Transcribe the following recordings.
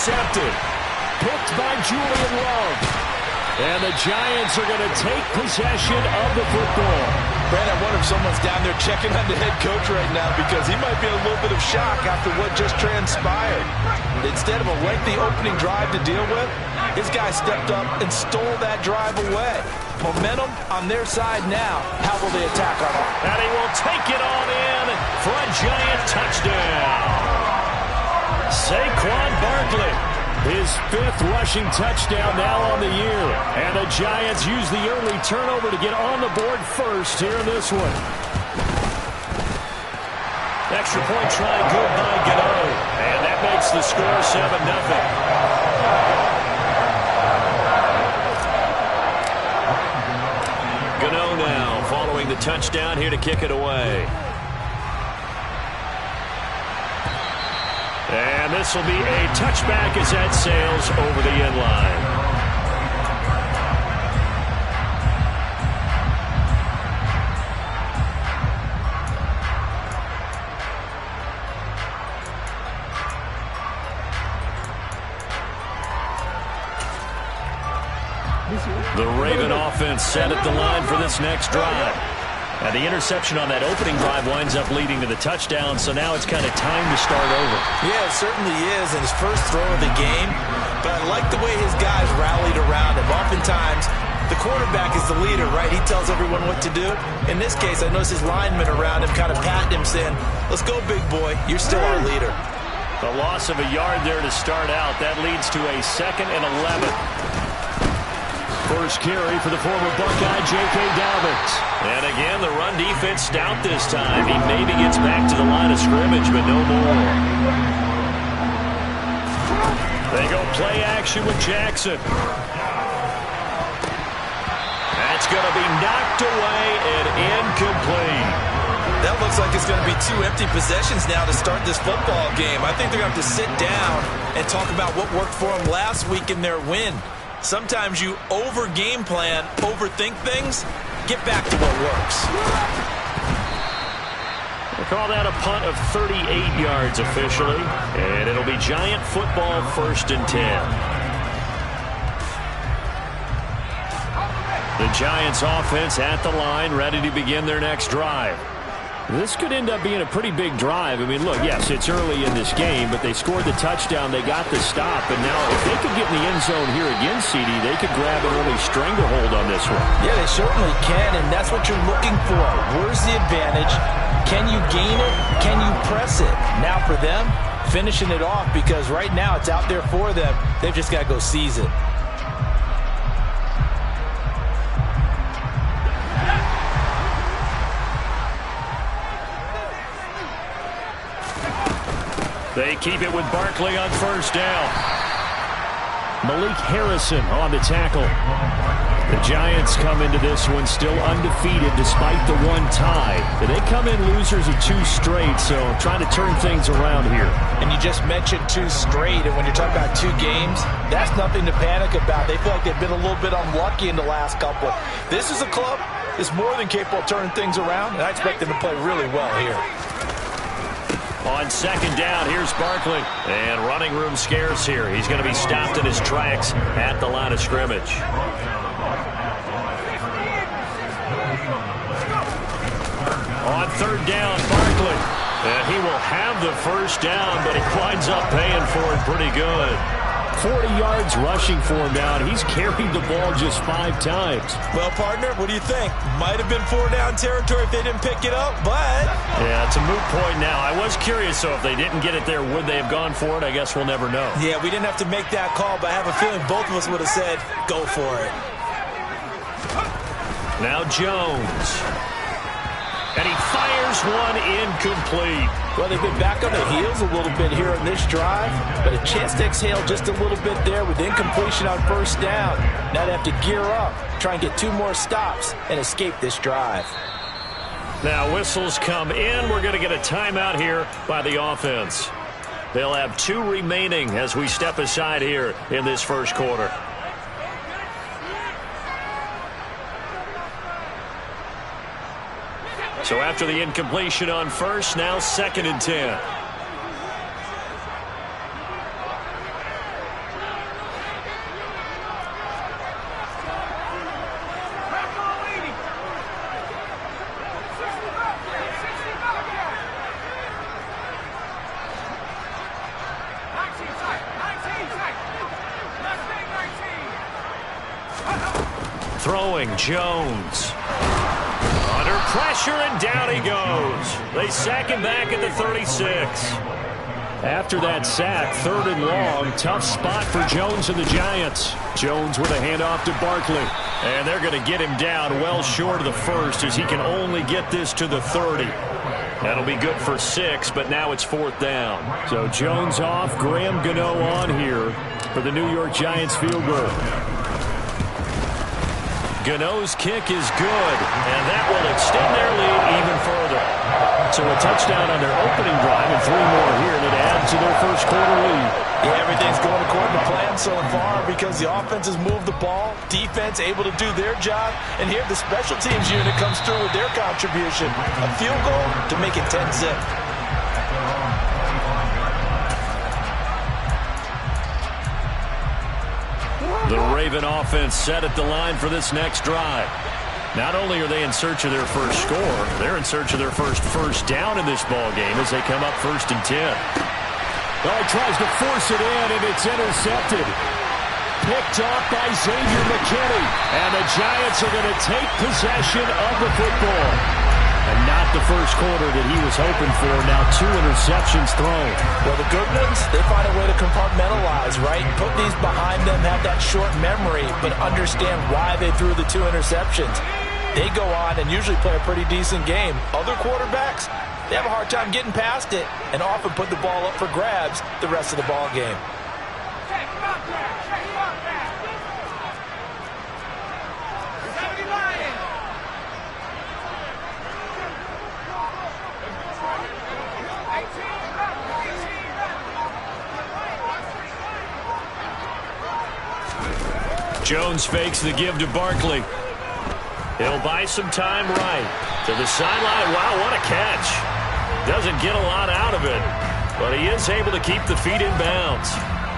intercepted. Picked by Julian Love. And the Giants are going to take possession of the football. Brad, I wonder if someone's down there checking on the head coach right now because he might be in a little bit of shock after what just transpired. Instead of a lengthy opening drive to deal with, his guy stepped up and stole that drive away. Momentum on their side now. How will they attack on it? And he will take it on in for a Giant touchdown. Saquon Barkley, his 5th rushing touchdown now on the year. And the Giants use the early turnover to get on the board first here in this one. Extra point try good by Gano. And that makes the score 7-0. Gano now following the touchdown here to kick it away. And this will be a touchback as that sails over the end line. The Raven offense set at the line for this next drive. And the interception on that opening drive winds up leading to the touchdown, so now it's kind of time to start over. Yeah, it certainly is, and his first throw of the game. But I like the way his guys rallied around him. Oftentimes, the quarterback is the leader, right? He tells everyone what to do. In this case, I noticed his linemen around him kind of patting him, saying, let's go, big boy. You're still our leader. The loss of a yard there to start out. That leads to a 2nd and 11. First carry for the former Buckeye, J.K. Dobbins. And again, the run defense stout this time. He maybe gets back to the line of scrimmage, but no more. They go play action with Jackson. That's going to be knocked away and incomplete. That looks like it's going to be 2 empty possessions now to start this football game. I think they're going to have to sit down and talk about what worked for them last week in their win. Sometimes you over-game plan, overthink things, get back to what works. We'll call that a punt of 38 yards officially, and it'll be Giant football 1st and 10. The Giants offense at the line, ready to begin their next drive. This could end up being a pretty big drive. I mean, look, yes, it's early in this game, but they scored the touchdown. They got the stop. And now if they could get in the end zone here again, CD, they could grab an early stranglehold on this one. Yeah, they certainly can, and that's what you're looking for. Where's the advantage? Can you gain it? Can you press it? Now for them, finishing it off, because right now it's out there for them. They've just got to go seize it. They keep it with Barkley on 1st down. Malik Harrison on the tackle. The Giants come into this one still undefeated despite the 1 tie. They come in losers of 2 straight, so trying to turn things around here. And you just mentioned 2 straight, and when you're talking about 2 games, that's nothing to panic about. They feel like they've been a little bit unlucky in the last couple. This is a club that's more than capable of turning things around, and I expect them to play really well here. On 2nd down, here's Barkley. And running room scarce here. He's going to be stopped in his tracks at the line of scrimmage. On 3rd down, Barkley. And he will have the 1st down, but he winds up paying for it pretty good. 40 yards rushing for him now, and he's carried the ball just 5 times. Well, partner, what do you think? Might have been 4-down territory if they didn't pick it up, but... Yeah, it's a moot point now. I was curious, so if they didn't get it there, would they have gone for it? I guess we'll never know. Yeah, we didn't have to make that call, but I have a feeling both of us would have said, go for it. Now Jones. And he fires one incomplete. Well, they've been back on their heels a little bit here on this drive, but a chance to exhale just a little bit there with incompletion on 1st down. Now they have to gear up, try and get 2 more stops and escape this drive. Now whistles come in. We're going to get a timeout here by the offense. They'll have 2 remaining as we step aside here in this 1st quarter. So after the incompletion on 1st, now 2nd and 10. Throwing Jones. Under pressure, and down he goes. They sack him back at the 36. After that sack, 3rd and long, tough spot for Jones and the Giants. Jones with a handoff to Barkley. And they're going to get him down well short of the first as he can only get this to the 30. That'll be good for 6, but now it's 4th down. So Jones off, Graham Gano on here for the New York Giants field goal. Gano's kick is good, and that will extend their lead even further. So a touchdown on their opening drive and 3 more here that add to their first quarter lead. Yeah, everything's going according to plan so far because the offense has moved the ball, defense able to do their job, and here the special teams unit comes through with their contribution. A field goal to make it 10-zip. The Raven offense set at the line for this next drive. Not only are they in search of their first score, they're in search of their first down in this ball game as they come up 1st and 10. Oh, he tries to force it in, and it's intercepted. Picked off by Xavier McKinney. And the Giants are going to take possession of the football. And not the first quarter that he was hoping for. Now 2 interceptions thrown. Well, the good ones, they find a way to compartmentalize, right? Put these behind them, have that short memory, but understand why they threw the 2 interceptions. They go on and usually play a pretty decent game. Other quarterbacks, they have a hard time getting past it and often put the ball up for grabs the rest of the ball game. Jones fakes the give to Barkley. He'll buy some time right. To the sideline. Wow, what a catch. Doesn't get a lot out of it, but he is able to keep the feet in bounds.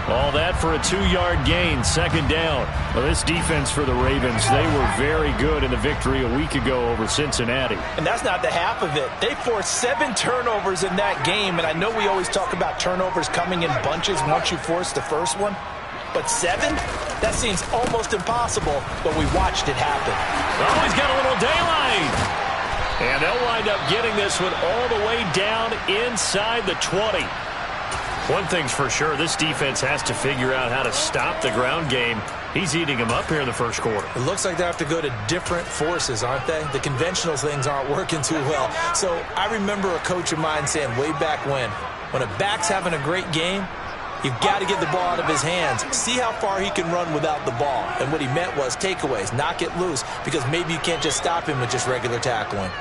All that for a 2-yard gain, 2nd down. Well, this defense for the Ravens, they were very good in the victory a week ago over Cincinnati. And that's not the half of it. They forced 7 turnovers in that game, and I know we always talk about turnovers coming in bunches once you force the first one. But 7? That seems almost impossible, but we watched it happen. Oh, he's got a little daylight. And they'll wind up getting this one all the way down inside the 20. One thing's for sure, this defense has to figure out how to stop the ground game. He's eating them up here in the first quarter. It looks like they have to go to different forces, aren't they? The conventional things aren't working too well. So I remember a coach of mine saying way back when a back's having a great game, you've got to get the ball out of his hands. See how far he can run without the ball. And what he meant was takeaways, knock it loose, because maybe you can't just stop him with just regular tackling.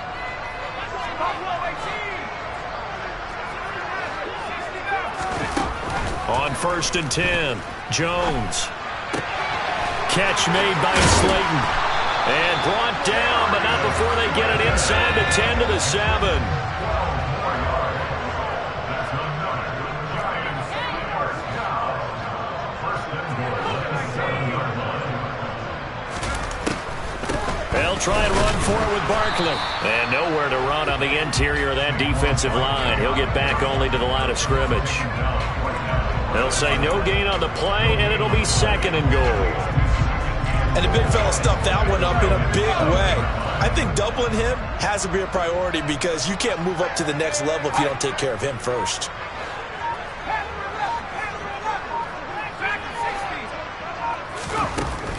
On 1st and 10, Jones. Catch made by Slayton. And brought down, but not before they get it inside the 10 to the 7. They'll try and run for it with Barkley. And nowhere to run on the interior of that defensive line. He'll get back only to the line of scrimmage. They'll say no gain on the play, and it'll be 2nd and goal. And the big fella stuffed that one up in a big way. I think doubling him has to be a priority because you can't move up to the next level if you don't take care of him first.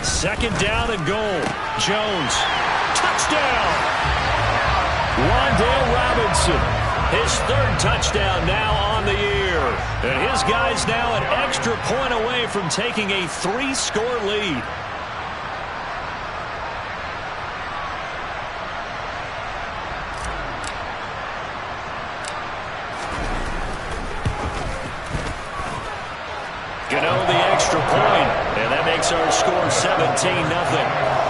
Second down and goal. Jones. Touchdown. Wan'Dale Robinson. His 3rd touchdown now on the year. And his guys now an extra point away from taking a 3-score lead. Gano the extra point, and that makes our score 17-0.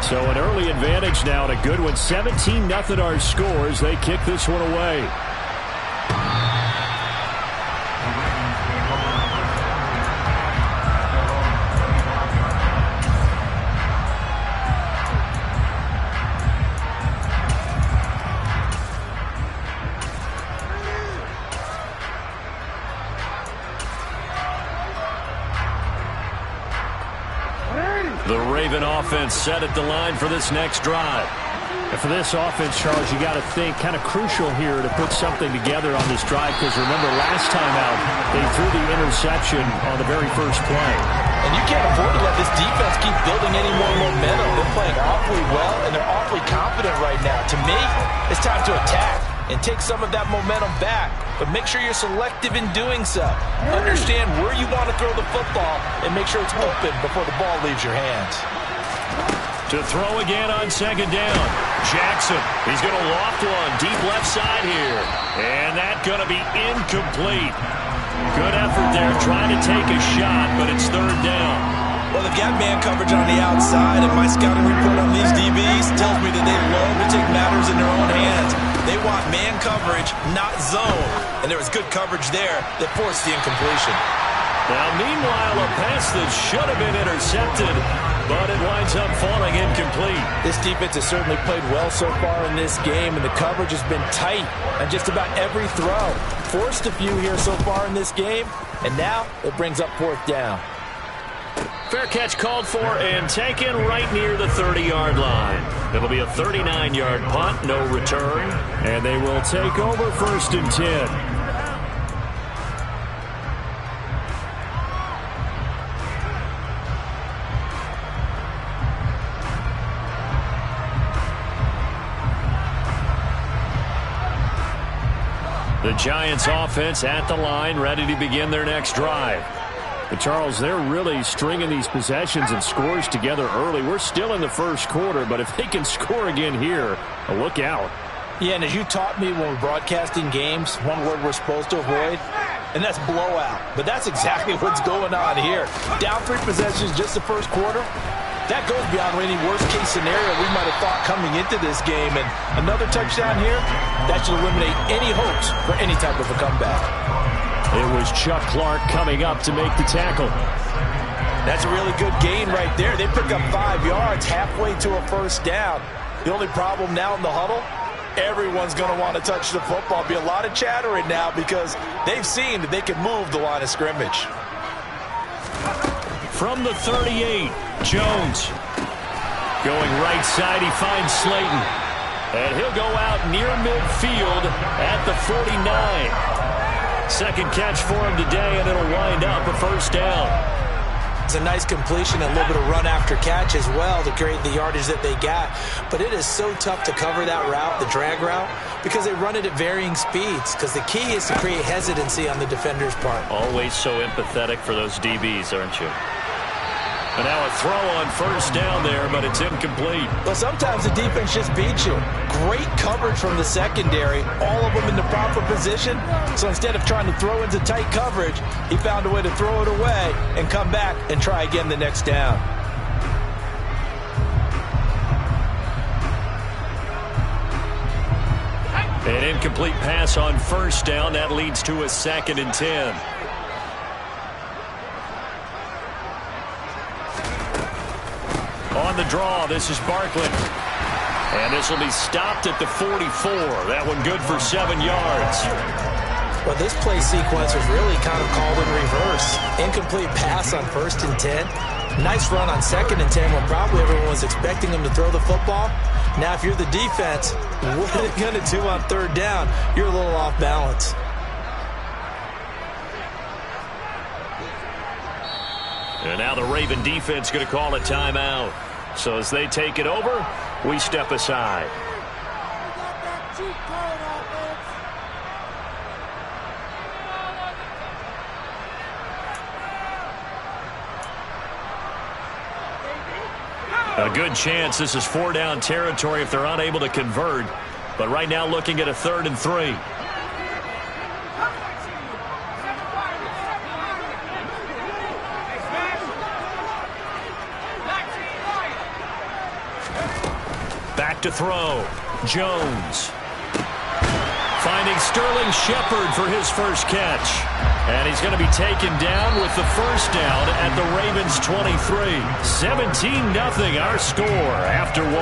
So an early advantage now and a good one. 17-0 our scores. They kick this one away. The Raven offense set at the line for this next drive. And for this offense, Charles, you got to think kind of crucial here to put something together on this drive, because remember last time out they threw the interception on the very first play. And you can't afford to let this defense keep building any more momentum. They're playing awfully well, and they're awfully confident right now. To me, it's time to attack and take some of that momentum back. But make sure you're selective in doing so. Understand where you want to throw the football and make sure it's open before the ball leaves your hands. To throw again on second down. Jackson, he's going to loft one deep left side here. And that's going to be incomplete. Good effort there trying to take a shot, but it's third down. Well, they've got man coverage on the outside, and my scouting report on these DBs tells me that they love to take matters in their own hands. They want man coverage, not zone. And there was good coverage there that forced the incompletion. Now, meanwhile, a pass that should have been intercepted, but it winds up falling incomplete. This defense has certainly played well so far in this game, and the coverage has been tight on just about every throw. Forced a few here so far in this game, and now it brings up fourth down. Fair catch called for and taken right near the 30-yard line. It'll be a 39-yard punt, no return, and they will take over first and 10. The Giants offense at the line, ready to begin their next drive. But Charles, they're really stringing these possessions and scores together early. We're still in the first quarter, but if they can score again here, look out. Yeah, and as you taught me when we're broadcasting games, one word we're supposed to avoid, and that's blowout. But that's exactly what's going on here. Down 3 possessions just the first quarter. That goes beyond any worst-case scenario we might have thought coming into this game. And another touchdown here, that should eliminate any hopes for any type of a comeback. It was Chuck Clark coming up to make the tackle. That's a really good gain right there. They pick up 5 yards halfway to a first down. The only problem now in the huddle, everyone's going to want to touch the football. Be a lot of chattering now because they've seen that they can move the line of scrimmage. From the 38, Jones. Going right side, he finds Slayton. And he'll go out near midfield at the 49. Second catch for him today, and it'll wind up a first down. It's a nice completion and a little bit of run after catch as well to create the yardage that they got. But it is so tough to cover that route, the drag route, because they run it at varying speeds. Because the key is to create hesitancy on the defender's part. Always so empathetic for those DBs, aren't you? And now a throw on first down there, but it's incomplete. Well, sometimes the defense just beats you. Great coverage from the secondary, all of them in the proper position. So instead of trying to throw into tight coverage, he found a way to throw it away and come back and try again the next down. An incomplete pass on first down. That leads to a 2nd and 10. On the draw, this is Barkley. And this will be stopped at the 44. That one good for 7 yards. Well, this play sequence was really kind of called in reverse. Incomplete pass on 1st and 10. Nice run on 2nd and 10 when probably everyone was expecting him to throw the football. Now, if you're the defense, what are they going to do on 3rd down? You're a little off balance. And now the Raven defense going to call a timeout. So as they take it over, we step aside. A good chance this is 4-down territory if they're unable to convert. But right now looking at a 3rd and 3. Back to throw. Jones. Finding Sterling Shepard for his first catch. And he's going to be taken down with the first down at the Ravens 23. 17-0 our score after 1.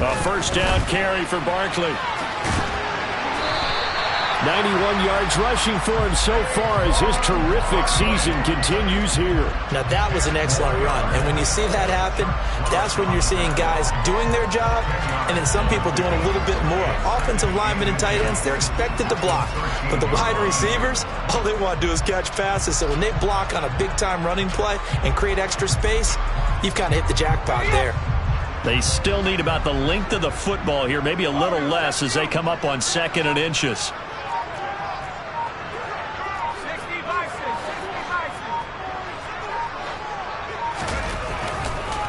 A first down carry for Barkley. 91 yards rushing for him so far as his terrific season continues here. Now that was an excellent run. And when you see that happen, that's when you're seeing guys doing their job and then some people doing a little bit more. Offensive linemen and tight ends, they're expected to block. But the wide receivers, all they want to do is catch passes. So when they block on a big-time running play and create extra space, you've kind of hit the jackpot there. They still need about the length of the football here, maybe a little less as they come up on 2nd and inches.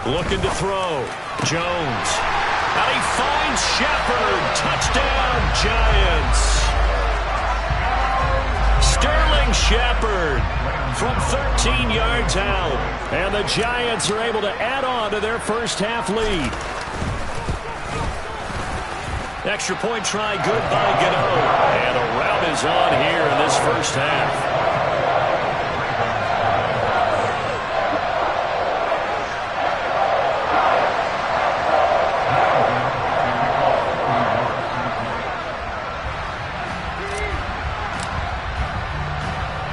Looking to throw. Jones. And he finds Shepard. Touchdown, Giants. Sterling Shepard from 13 yards out. And the Giants are able to add on to their first half lead. Extra point try good by Gano. And a rout is on here in this first half.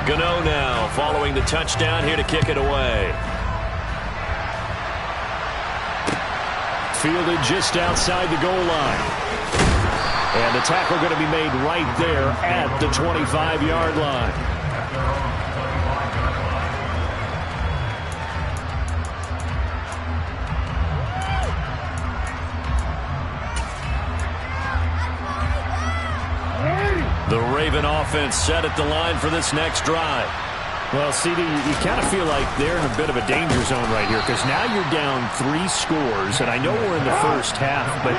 Gano now following the touchdown here to kick it away. Fielded just outside the goal line. And the tackle going to be made right there at the 25-yard line. The Raven offense set at the line for this next drive. Well, CD, you kind of feel like they're in a bit of a danger zone right here because now you're down 3 scores, and I know we're in the first half, but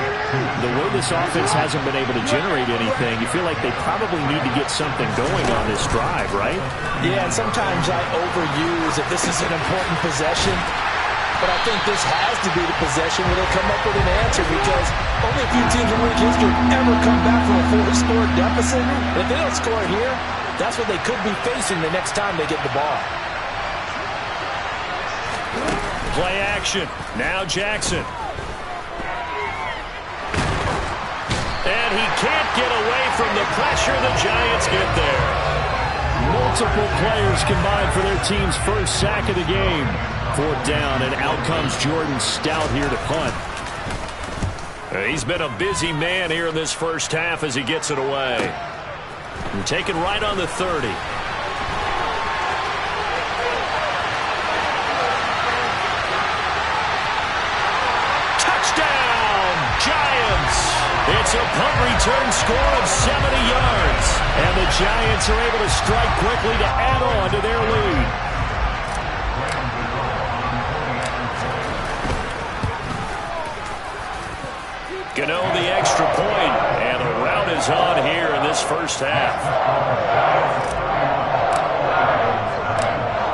the way this offense hasn't been able to generate anything, you feel like they probably need to get something going on this drive, right? Yeah, and sometimes I overuse if this is an important possession, but I think this has to be the possession where they come up with an answer because only a few teams in league history ever come back from a 4-score deficit. And if they don't score here, that's what they could be facing the next time they get the ball. Play action. Now Jackson. And he can't get away from the pressure. The Giants get there. Multiple players combined for their team's first sack of the game. 4th down, and out comes Jordan Stout here to punt. He's been a busy man here in this first half as he gets it away. And taken right on the 30. Touchdown, Giants! It's a punt return score of 70 yards. And the Giants are able to strike quickly to add on to their lead. Gano the extra point, and the rout is on here in this first half.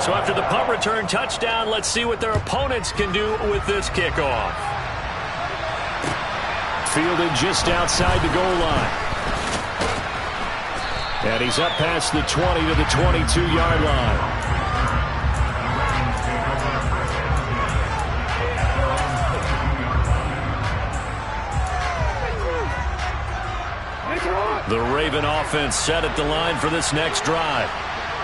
So after the punt return touchdown, let's see what their opponents can do with this kickoff. Fielded just outside the goal line. And he's up past the 20 to the 22-yard line. The Raven offense set at the line for this next drive.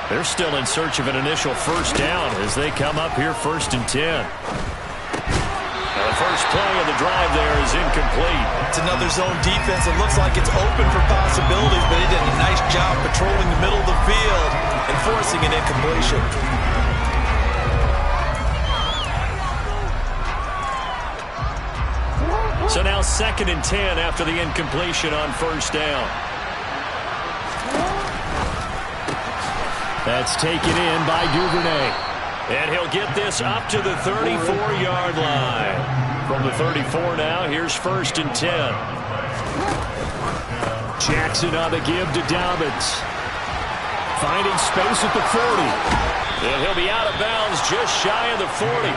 They're still in search of an initial first down as they come up here 1st and 10. Now the first play of the drive there is incomplete. It's another zone defense. It looks like it's open for possibilities, but he did a nice job patrolling the middle of the field and forcing an incompletion. So now 2nd and 10 after the incompletion on first down. That's taken in by Duvernay. And he'll get this up to the 34-yard line. From the 34 now, here's 1st and 10. Jackson on the give to Dobbins. Finding space at the 40. And he'll be out of bounds just shy of the 40.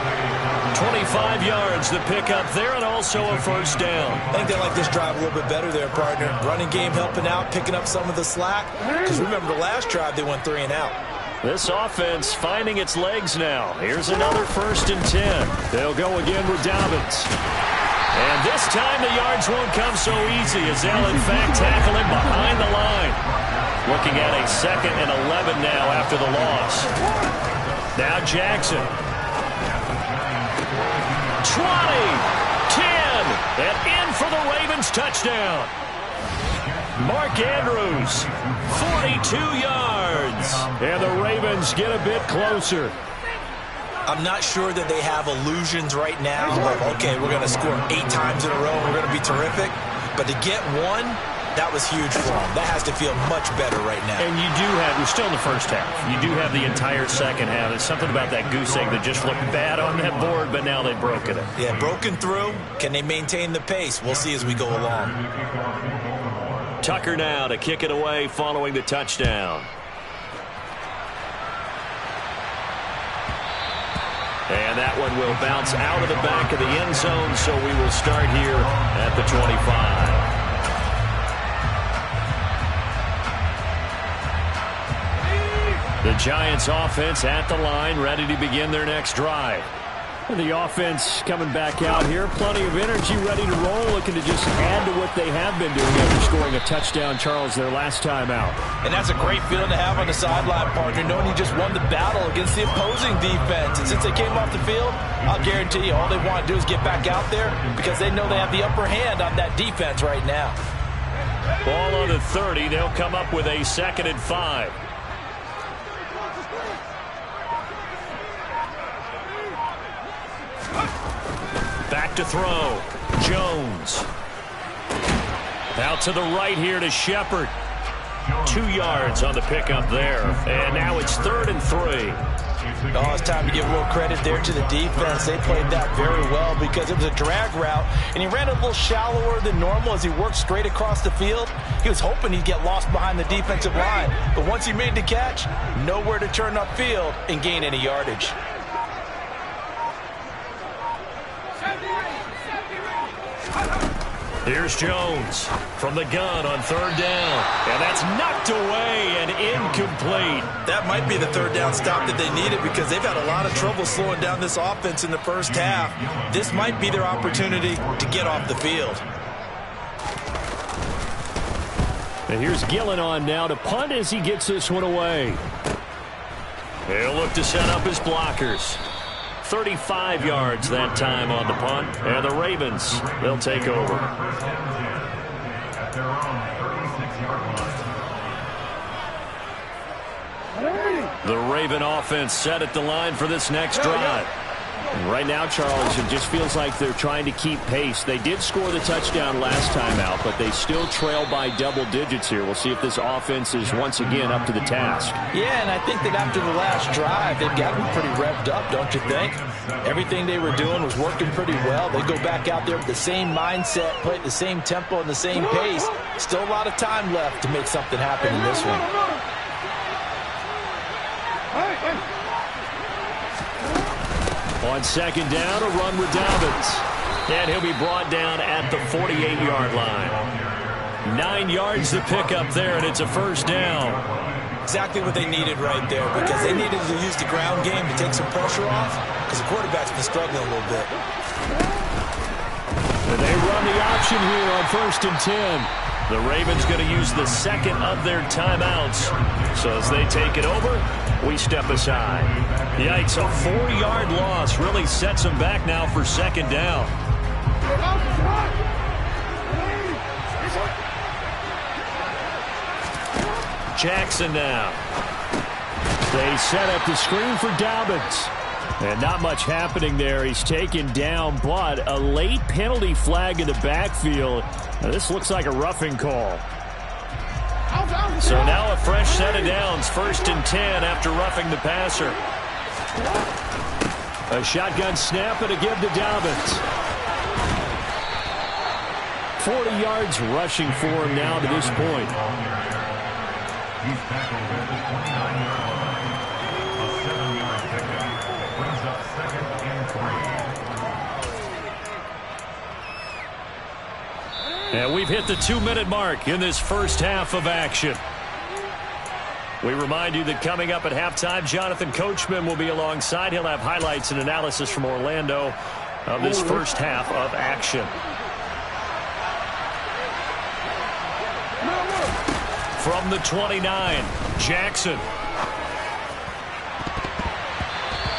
25 yards the pickup there, and also a first down. I think they like this drive a little bit better there, partner. Running game helping out, picking up some of the slack. Because remember the last drive, they went 3 and out. This offense finding its legs now. Here's another 1st and 10. They'll go again with Dobbins. And this time the yards won't come so easy as they'll in fact tackle him behind the line. Looking at a 2nd and 11 now after the loss. Now Jackson. 20, 10, and in for the Ravens touchdown. Mark Andrews, 42 yards. And the Ravens get a bit closer. I'm not sure that they have illusions right now of, okay, we're going to score 8 times in a row and we're going to be terrific. But to get one, that was huge for them. That has to feel much better right now. And you do have, we're still in the first half. You do have the entire second half. There's something about that goose egg that just looked bad on that board, but now they've broken it. Yeah, broken through. Can they maintain the pace? We'll see as we go along. Tucker now to kick it away following the touchdown. And that one will bounce out of the back of the end zone, so we will start here at the 25. The Giants offense at the line, ready to begin their next drive. And the offense coming back out here, plenty of energy, ready to roll, looking to just add to what they have been doing after scoring a touchdown, Charles, their last time out. And that's a great feeling to have on the sideline, partner, knowing you just won the battle against the opposing defense. And since they came off the field, I'll guarantee you all they want to do is get back out there because they know they have the upper hand on that defense right now. Ball on the 30. They'll come up with a 2nd and 5. Back to throw. Jones. Out to the right here to Shepard. 2 yards on the pickup there. And now it's 3rd and 3. Oh, it's time to give a little credit there to the defense. They played that very well because it was a drag route, and he ran a little shallower than normal as he worked straight across the field. He was hoping he'd get lost behind the defensive line, but once he made the catch, nowhere to turn upfield and gain any yardage. Here's Jones from the gun on 3rd down. And that's knocked away and incomplete. That might be the 3rd down stop that they needed because they've had a lot of trouble slowing down this offense in the first half. This might be their opportunity to get off the field. And here's Gillen on now to punt as he gets this one away. He'll look to set up his blockers. 35 yards that time on the punt. And the Ravens, they'll take over. The Raven offense set at the line for this next drive. And right now, Charles, it just feels like they're trying to keep pace. They did score the touchdown last time out, but they still trail by double digits here. We'll see if this offense is once again up to the task. Yeah, and I think that after the last drive, they've got them pretty revved up, don't you think? Everything they were doing was working pretty well. They go back out there with the same mindset, play at the same tempo and the same pace. Still a lot of time left to make something happen in this one. On 2nd down, a run with Dobbins. And he'll be brought down at the 48-yard line. 9 yards to pick up there, and it's a 1st down. Exactly what they needed right there because they needed to use the ground game to take some pressure off because the quarterback's been struggling a little bit. And they run the option here on 1st and 10. The Ravens going to use the 2nd of their timeouts. So as they take it over, we step aside. Yikes, a 4-yard loss really sets them back now for 2nd down. Jackson now. They set up the screen for Dobbins. And not much happening there. He's taken down, but a late penalty flag in the backfield. Now, this looks like a roughing call. So now a fresh set of downs. 1st and 10 after roughing the passer. A shotgun snap and a give to Dobbins. 40 yards rushing for him now to this point. He's tackled at the 29-yard line. A 7-yard pickup brings up 2nd and 3. And we've hit the 2-minute mark in this first half of action. We remind you that coming up at halftime, Jonathan Coachman will be alongside. He'll have highlights and analysis from Orlando. of this first half of action. From the 29, Jackson.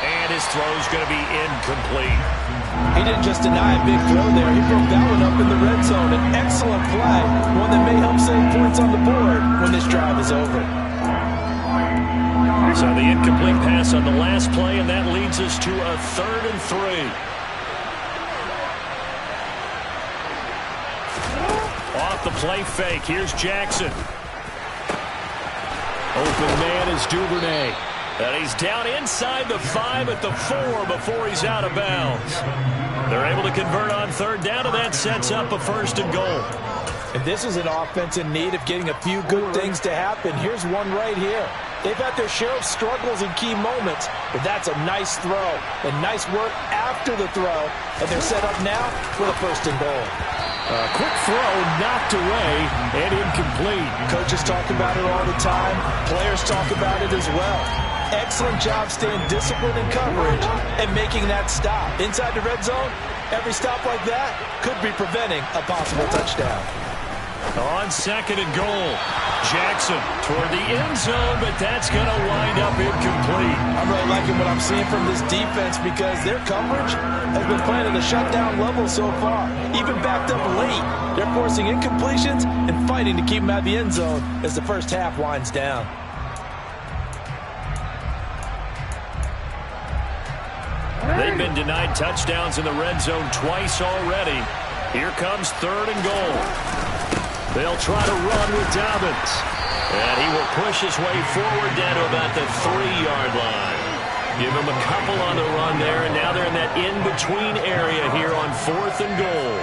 And his throw's going to be incomplete. He didn't just deny a big throw there. He broke that one up in the red zone. An excellent play, one that may help save points on the board when this drive is over. So the incomplete pass on the last play, and that leads us to a 3rd and 3. Off the play fake, here's Jackson. Open man is Duvernay. And he's down inside the 5 at the 4 before he's out of bounds. They're able to convert on 3rd down, and that sets up a 1st and goal. And this is an offense in need of getting a few good things to happen. Here's one right here. They've had their share of struggles in key moments, but that's a nice throw and nice work after the throw. And they're set up now for the 1st and goal. Quick throw knocked away and incomplete. Coaches talk about it all the time. Players talk about it as well. Excellent job staying disciplined in coverage and making that stop. Inside the red zone, every stop like that could be preventing a possible touchdown. On 2nd and goal, Jackson toward the end zone, but that's going to wind up incomplete. I'm really liking what I'm seeing from this defense because their coverage has been playing at a shutdown level so far. Even backed up late, they're forcing incompletions and fighting to keep them out of the end zone as the first half winds down. They've been denied touchdowns in the red zone twice already. Here comes 3rd and goal. They'll try to run with Dobbins. And he will push his way forward down to about the 3-yard line. Give him a couple on the run there, and now they're in that in-between area here on 4th and goal.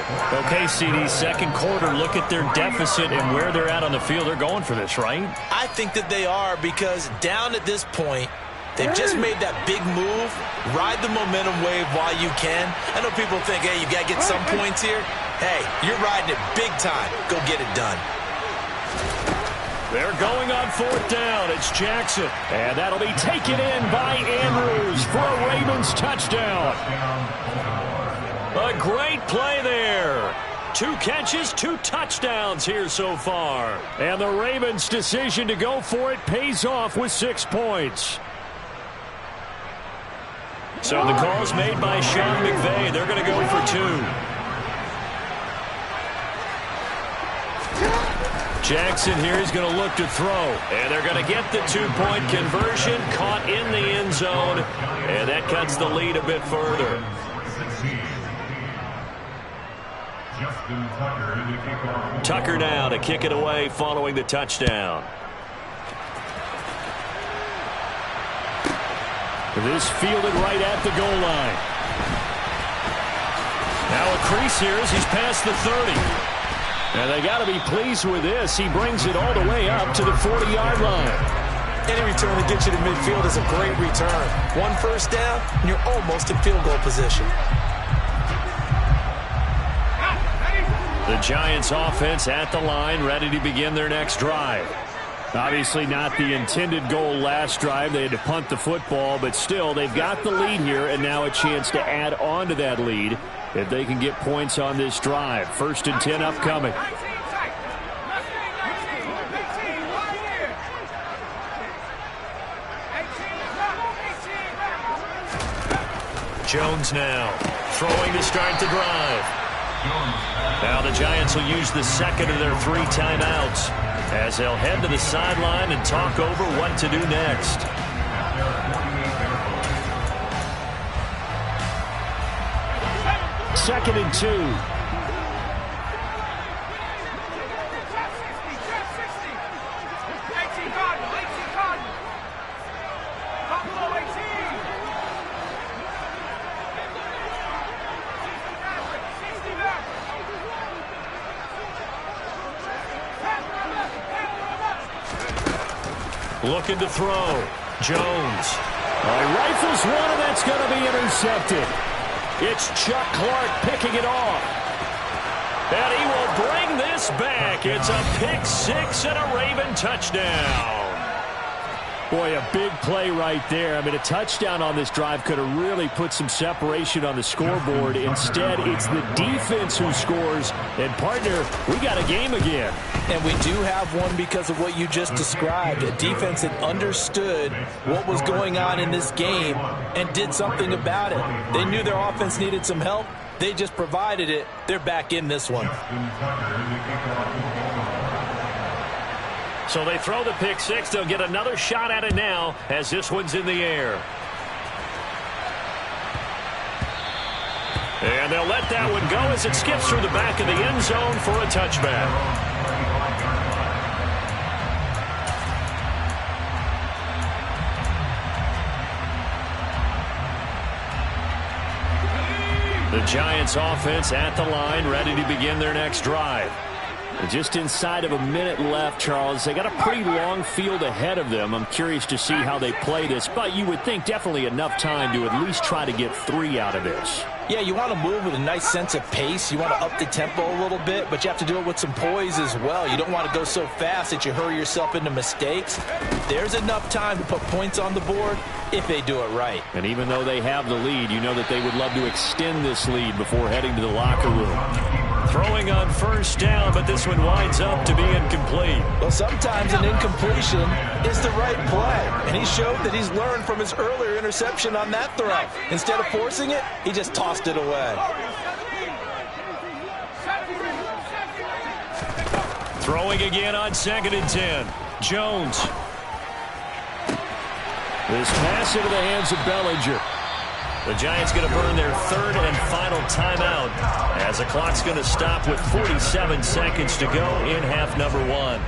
Okay, CD, 2nd quarter, look at their deficit and where they're at on the field. They're going for this, right? I think that they are, because down at this point, they've just made that big move. Ride the momentum wave while you can. I know people think, hey, you got to get some points here. Hey, you're riding it big time. Go get it done. They're going on 4th down. It's Jackson. And that'll be taken in by Andrews for a Ravens touchdown. A great play there. 2 catches, 2 touchdowns here so far. And the Ravens' decision to go for it pays off with 6 points. So the call's made by Sean McVay. They're going to go for 2. Jackson here is going to look to throw. And they're going to get the 2-point conversion. Caught in the end zone. And that cuts the lead a bit further. Tucker now to kick it away following the touchdown. This fielded right at the goal line. Now a crease here as he's past the 30. And they got to be pleased with this. He brings it all the way up to the 40-yard line. Any return that gets you to midfield is a great return. 1 first down, and you're almost in field goal position. The Giants offense at the line, ready to begin their next drive. Obviously not the intended goal last drive. They had to punt the football, but still they've got the lead here and now a chance to add on to that lead if they can get points on this drive. 1st and 10 upcoming. Jones now throwing to start the drive. Now the Giants will use the 2nd of their 3 timeouts as they'll head to the sideline and talk over what to do next. Second and 2. Looking to throw. Jones. Rifles one, and that's going to be intercepted. It's Chuck Clark picking it off. And he will bring this back. It's a pick 6 and a Raven touchdown. Boy, a big play right there. I mean, a touchdown on this drive could have really put some separation on the scoreboard. Instead, it's the defense who scores. And, partner, we got a game again. And we do have one because of what you just described. A defense that understood what was going on in this game and did something about it. They knew their offense needed some help. They just provided it. They're back in this one. So they throw the pick six. They'll get another shot at it now as this one's in the air. And they'll let that one go as it skips through the back of the end zone for a touchback. The Giants offense at the line, ready to begin their next drive. Just inside of a minute left, Charles. They got a pretty long field ahead of them. I'm curious to see how they play this, but you would think definitely enough time to at least try to get 3 out of this. Yeah, you want to move with a nice sense of pace. You want to up the tempo a little bit, but you have to do it with some poise as well. You don't want to go so fast that you hurry yourself into mistakes. There's enough time to put points on the board if they do it right. And even though they have the lead, you know that they would love to extend this lead before heading to the locker room. Throwing on first down, but this one winds up to be incomplete. Well, sometimes an incompletion is the right play, and he showed that he's learned from his earlier interception on that throw. Instead of forcing it, he just tossed it away. Throwing again on 2nd and 10. Jones. This pass into the hands of Bellinger. The Giants going to burn their 3rd and final timeout as the clock's going to stop with 47 seconds to go in half number 1.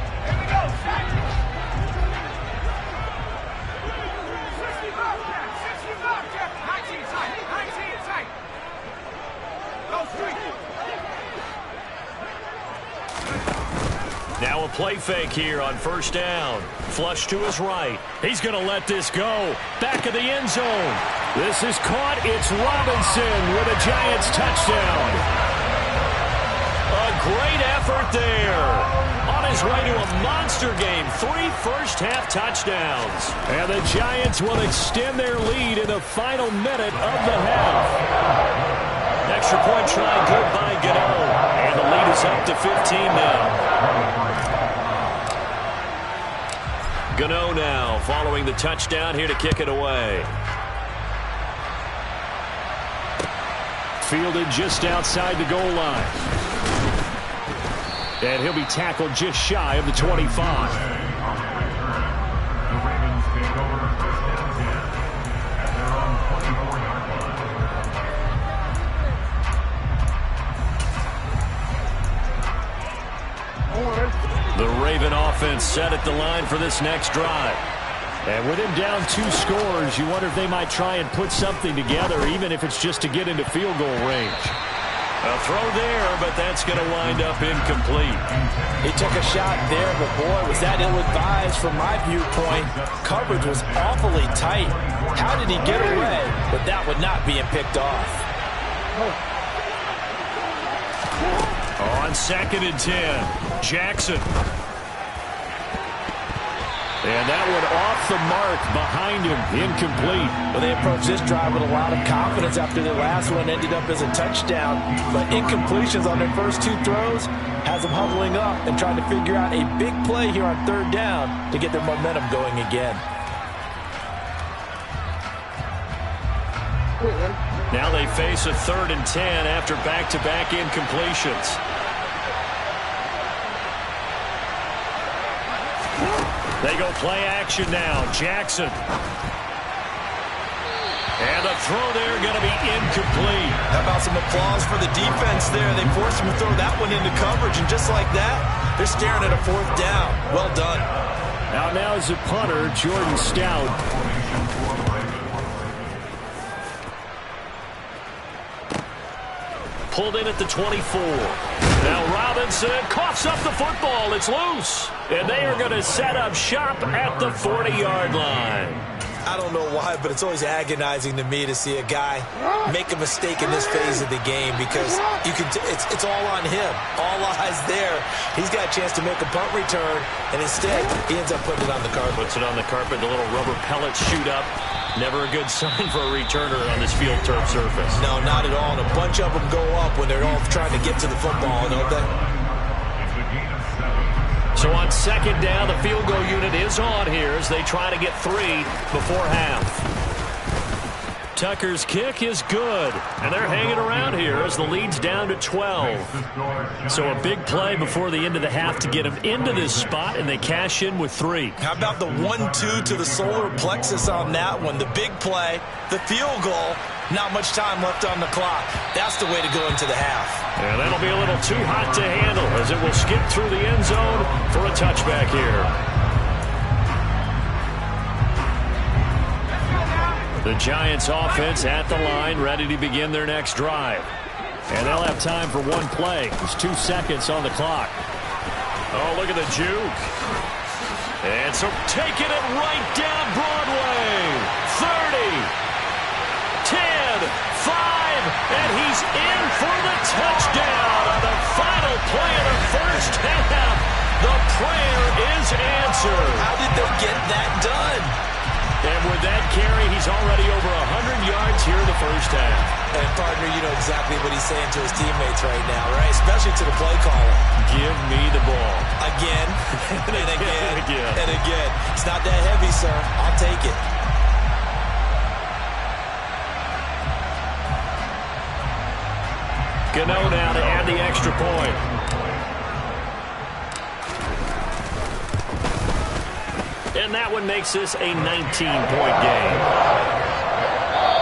Now a play fake here on first down. Flush to his right. He's going to let this go. Back of the end zone. This is caught. It's Robinson with a Giants touchdown. A great effort there. On his way to a monster game. 3 first-half touchdowns. And the Giants will extend their lead in the final minute of the half. Extra point try good by Gano. And the lead is up to 15 now. Gano now following the touchdown here to kick it away. Fielded just outside the goal line. And he'll be tackled just shy of the 25. The Raven offense set at the line for this next drive. And with him down 2 scores, you wonder if they might try and put something together, even if it's just to get into field goal range. A throw there, but that's going to wind up incomplete. He took a shot there, but boy, was that ill-advised from my viewpoint. Coverage was awfully tight. How did he get away? But that would not being picked off. On 2nd and 10, Jackson. And that one off the mark behind him, incomplete. Well, they approached this drive with a lot of confidence after the last one ended up as a touchdown. But incompletions on their first 2 throws has them huddling up and trying to figure out a big play here on 3rd down to get their momentum going again. Now they face a 3rd and 10 after back-to-back incompletions. They go play action now. Jackson. And the throw there going to be incomplete. How about some applause for the defense there? They forced him to throw that one into coverage, and just like that, they're staring at a 4th down. Well done. Now is the punter, Jordan Stout. Pulled in at the 24. Now Robinson coughs up the football. It's loose. And they are going to set up shop at the 40-yard line. I don't know why, but it's always agonizing to me to see a guy make a mistake in this phase of the game because it's all on him. All eyes there. He's got a chance to make a punt return, and instead he ends up putting it on the carpet. Puts it on the carpet. The little rubber pellets shoot up. Never a good sign for a returner on this field turf surface. No, not at all. And a bunch of them go up when they're all trying to get to the football, don't they? So on second down, the field goal unit is on here as they try to get 3 before half. Tucker's kick is good, and they're hanging around here as the lead's down to 12. So a big play before the end of the half to get them into this spot, and they cash in with 3. How about the 1-2 to the solar plexus on that one? The big play, the field goal, not much time left on the clock. That's the way to go into the half. And that'll be a little too hot to handle as it will skip through the end zone for a touchback here. The Giants offense at the line, ready to begin their next drive. And they'll have time for one play. There's 2 seconds on the clock. Oh, look at the juke. And so taking it right down Broadway. 30, 10, 5, and he's in for the touchdown on the final play of the first half. The prayer is answered. How did they get that done? And with that carry, he's already over 100 yards here in the first half. And, partner, you know exactly what he's saying to his teammates right now, right? Especially to the play caller. Give me the ball. Again, and again, and again. And again. It's not that heavy, sir. I'll take it. Gano now to add the extra point. And that one makes this a 19-point game.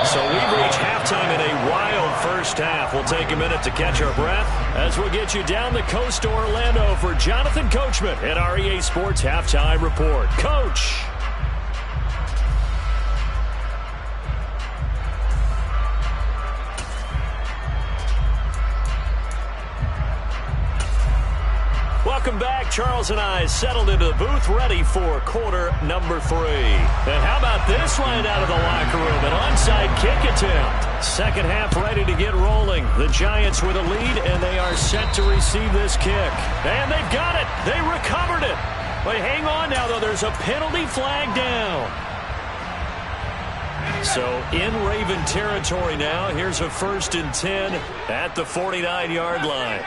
So we've reached halftime in a wild first half. We'll take a minute to catch our breath as we'll get you down the coast to Orlando for Jonathan Coachman at our EA Sports Halftime Report. Coach. Welcome back. Charles and I settled into the booth, ready for quarter number 3. And how about this line out of the locker room? An onside kick attempt. Second half ready to get rolling. The Giants with a lead, and they are set to receive this kick. And they've got it. They recovered it. But hang on now, though. There's a penalty flag down. So in Raven territory now. Here's a 1st and 10 at the 49-yard line.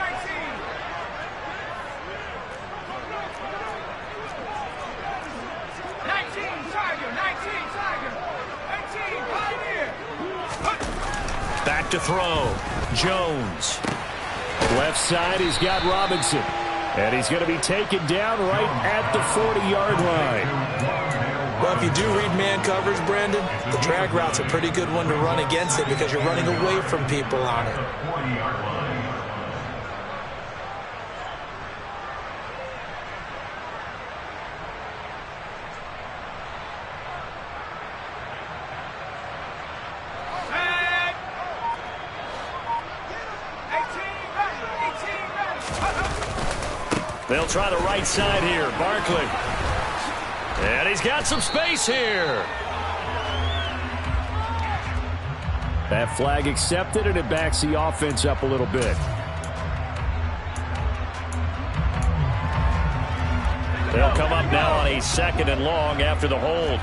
Back to throw. Jones. Left side, he's got Robinson. And he's going to be taken down right at the 40-yard line. Well, if you do read man coverage, Brandon, the drag route's a pretty good one to run against it because you're running away from people on it. They'll try the right side here. Barkley. And he's got some space here. That flag accepted, and it backs the offense up a little bit. They'll come up now on a 2nd and long after the hold.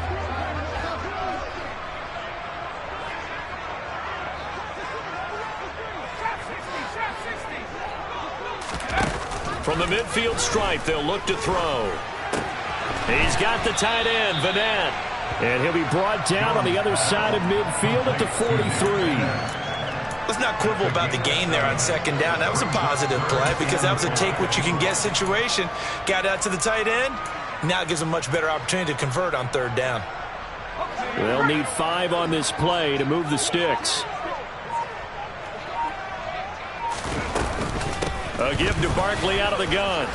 From the midfield stripe, they'll look to throw. He's got the tight end, Vanette. And he'll be brought down on the other side of midfield at the 43. Let's not quibble about the gain there on 2nd down. That was a positive play because that was a take-what-you-can-get situation. Got out to the tight end. Now it gives them a much better opportunity to convert on 3rd down. They'll need 5 on this play to move the sticks. A give to Barkley out of the gun.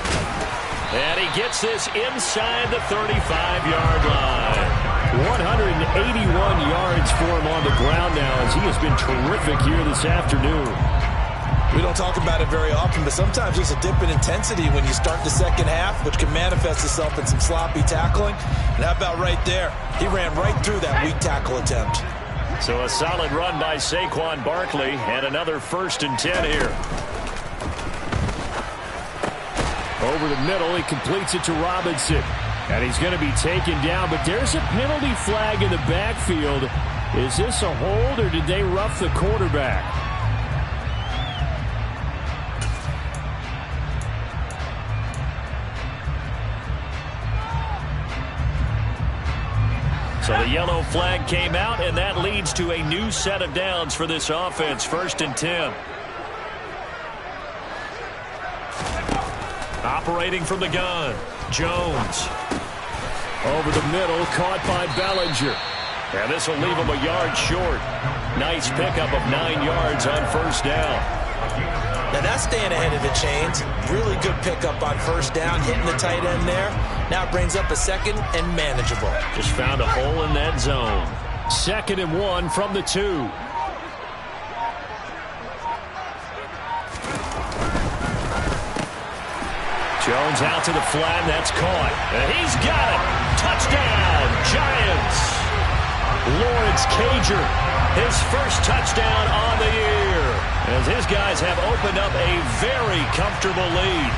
And he gets this inside the 35-yard line. 181 yards for him on the ground now as he has been terrific here this afternoon. We don't talk about it very often, but sometimes there's a dip in intensity when you start the second half, which can manifest itself in some sloppy tackling. And how about right there? He ran right through that weak tackle attempt. So a solid run by Saquon Barkley, and another 1st and 10 here. Over the middle, he completes it to Robinson. And he's going to be taken down, but there's a penalty flag in the backfield. Is this a hold, or did they rough the quarterback? So the yellow flag came out, and that leads to a new set of downs for this offense. 1st and 10. Operating from the gun, Jones. Over the middle, caught by Bellinger. And this will leave him a yard short. Nice pickup of 9 yards on 1st down. Now that's staying ahead of the chains. Really good pickup on 1st down, hitting the tight end there. Now it brings up a 2nd and manageable. Just found a hole in that zone. 2nd and 1 from the 2. Jones out to the flat, and that's caught. And he's got it. Touchdown, Giants. Lawrence Cager, his 1st touchdown on the year, as his guys have opened up a very comfortable lead.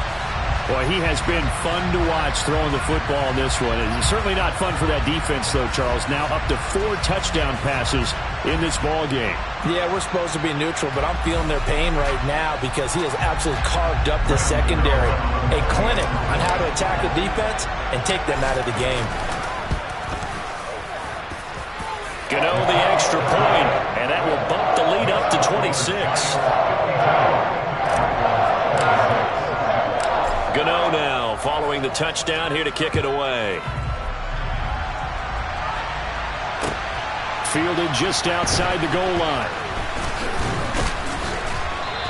Boy, he has been fun to watch throwing the football in this one. It's certainly not fun for that defense, though, Charles. Now up to 4 touchdown passes in this ball game. Yeah, we're supposed to be neutral, but I'm feeling their pain right now because he has absolutely carved up the secondary. A clinic on how to attack the defense and take them out of the game. Gano the extra point, and that will bump the lead up to 26. Gano now following the touchdown here to kick it away. Fielded just outside the goal line.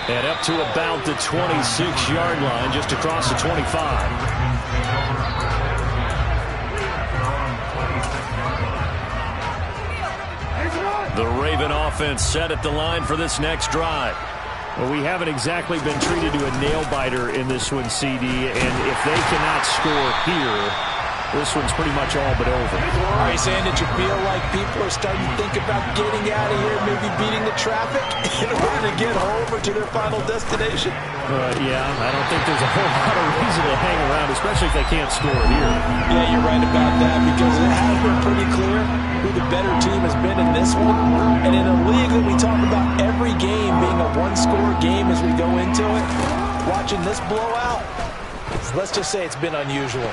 And up to about the 26-yard line, just across the 25. The Raven offense set at the line for this next drive. Well, we haven't exactly been treated to a nail-biter in this one, CD, and if they cannot score here, this one's pretty much all but over. Are you saying that you feel like people are starting to think about getting out of here, maybe beating the traffic in order to get home or to their final destination? Yeah, I don't think there's a whole lot of reason to hang around, especially if they can't score here. Yeah, you're right about that, because it has been pretty clear who the better team has been in this one. And in a league that we talk about every game being a one-score game as we go into it, watching this blowout, let's just say it's been unusual.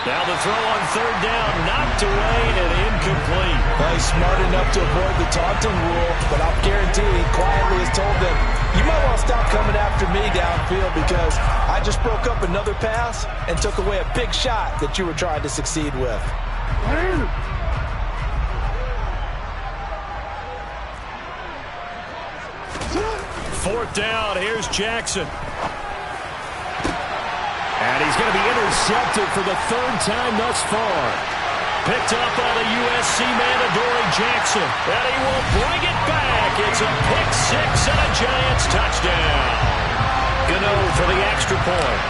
Now the throw on 3rd down, knocked away and incomplete. Well, he's smart enough to avoid the taunting rule, but I'll guarantee he quietly has told them, you might want to stop coming after me downfield because I just broke up another pass and took away a big shot that you were trying to succeed with. 4th down, here's Jackson. And he's going to be intercepted for the 3rd time thus far. Picked up by the USC man, Adoree Jackson. And he will bring it back. It's a pick-6 and a Giants touchdown. Gano for the extra point.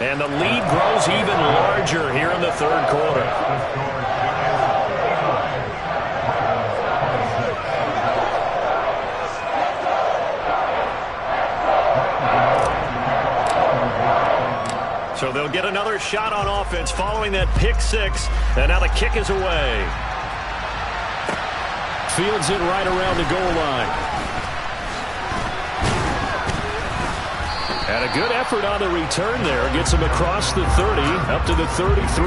And the lead grows even larger here in the 3rd quarter. So they'll get another shot on offense following that pick-6, and now the kick is away. Fields it right around the goal line. And a good effort on the return there. Gets him across the 30, up to the 33.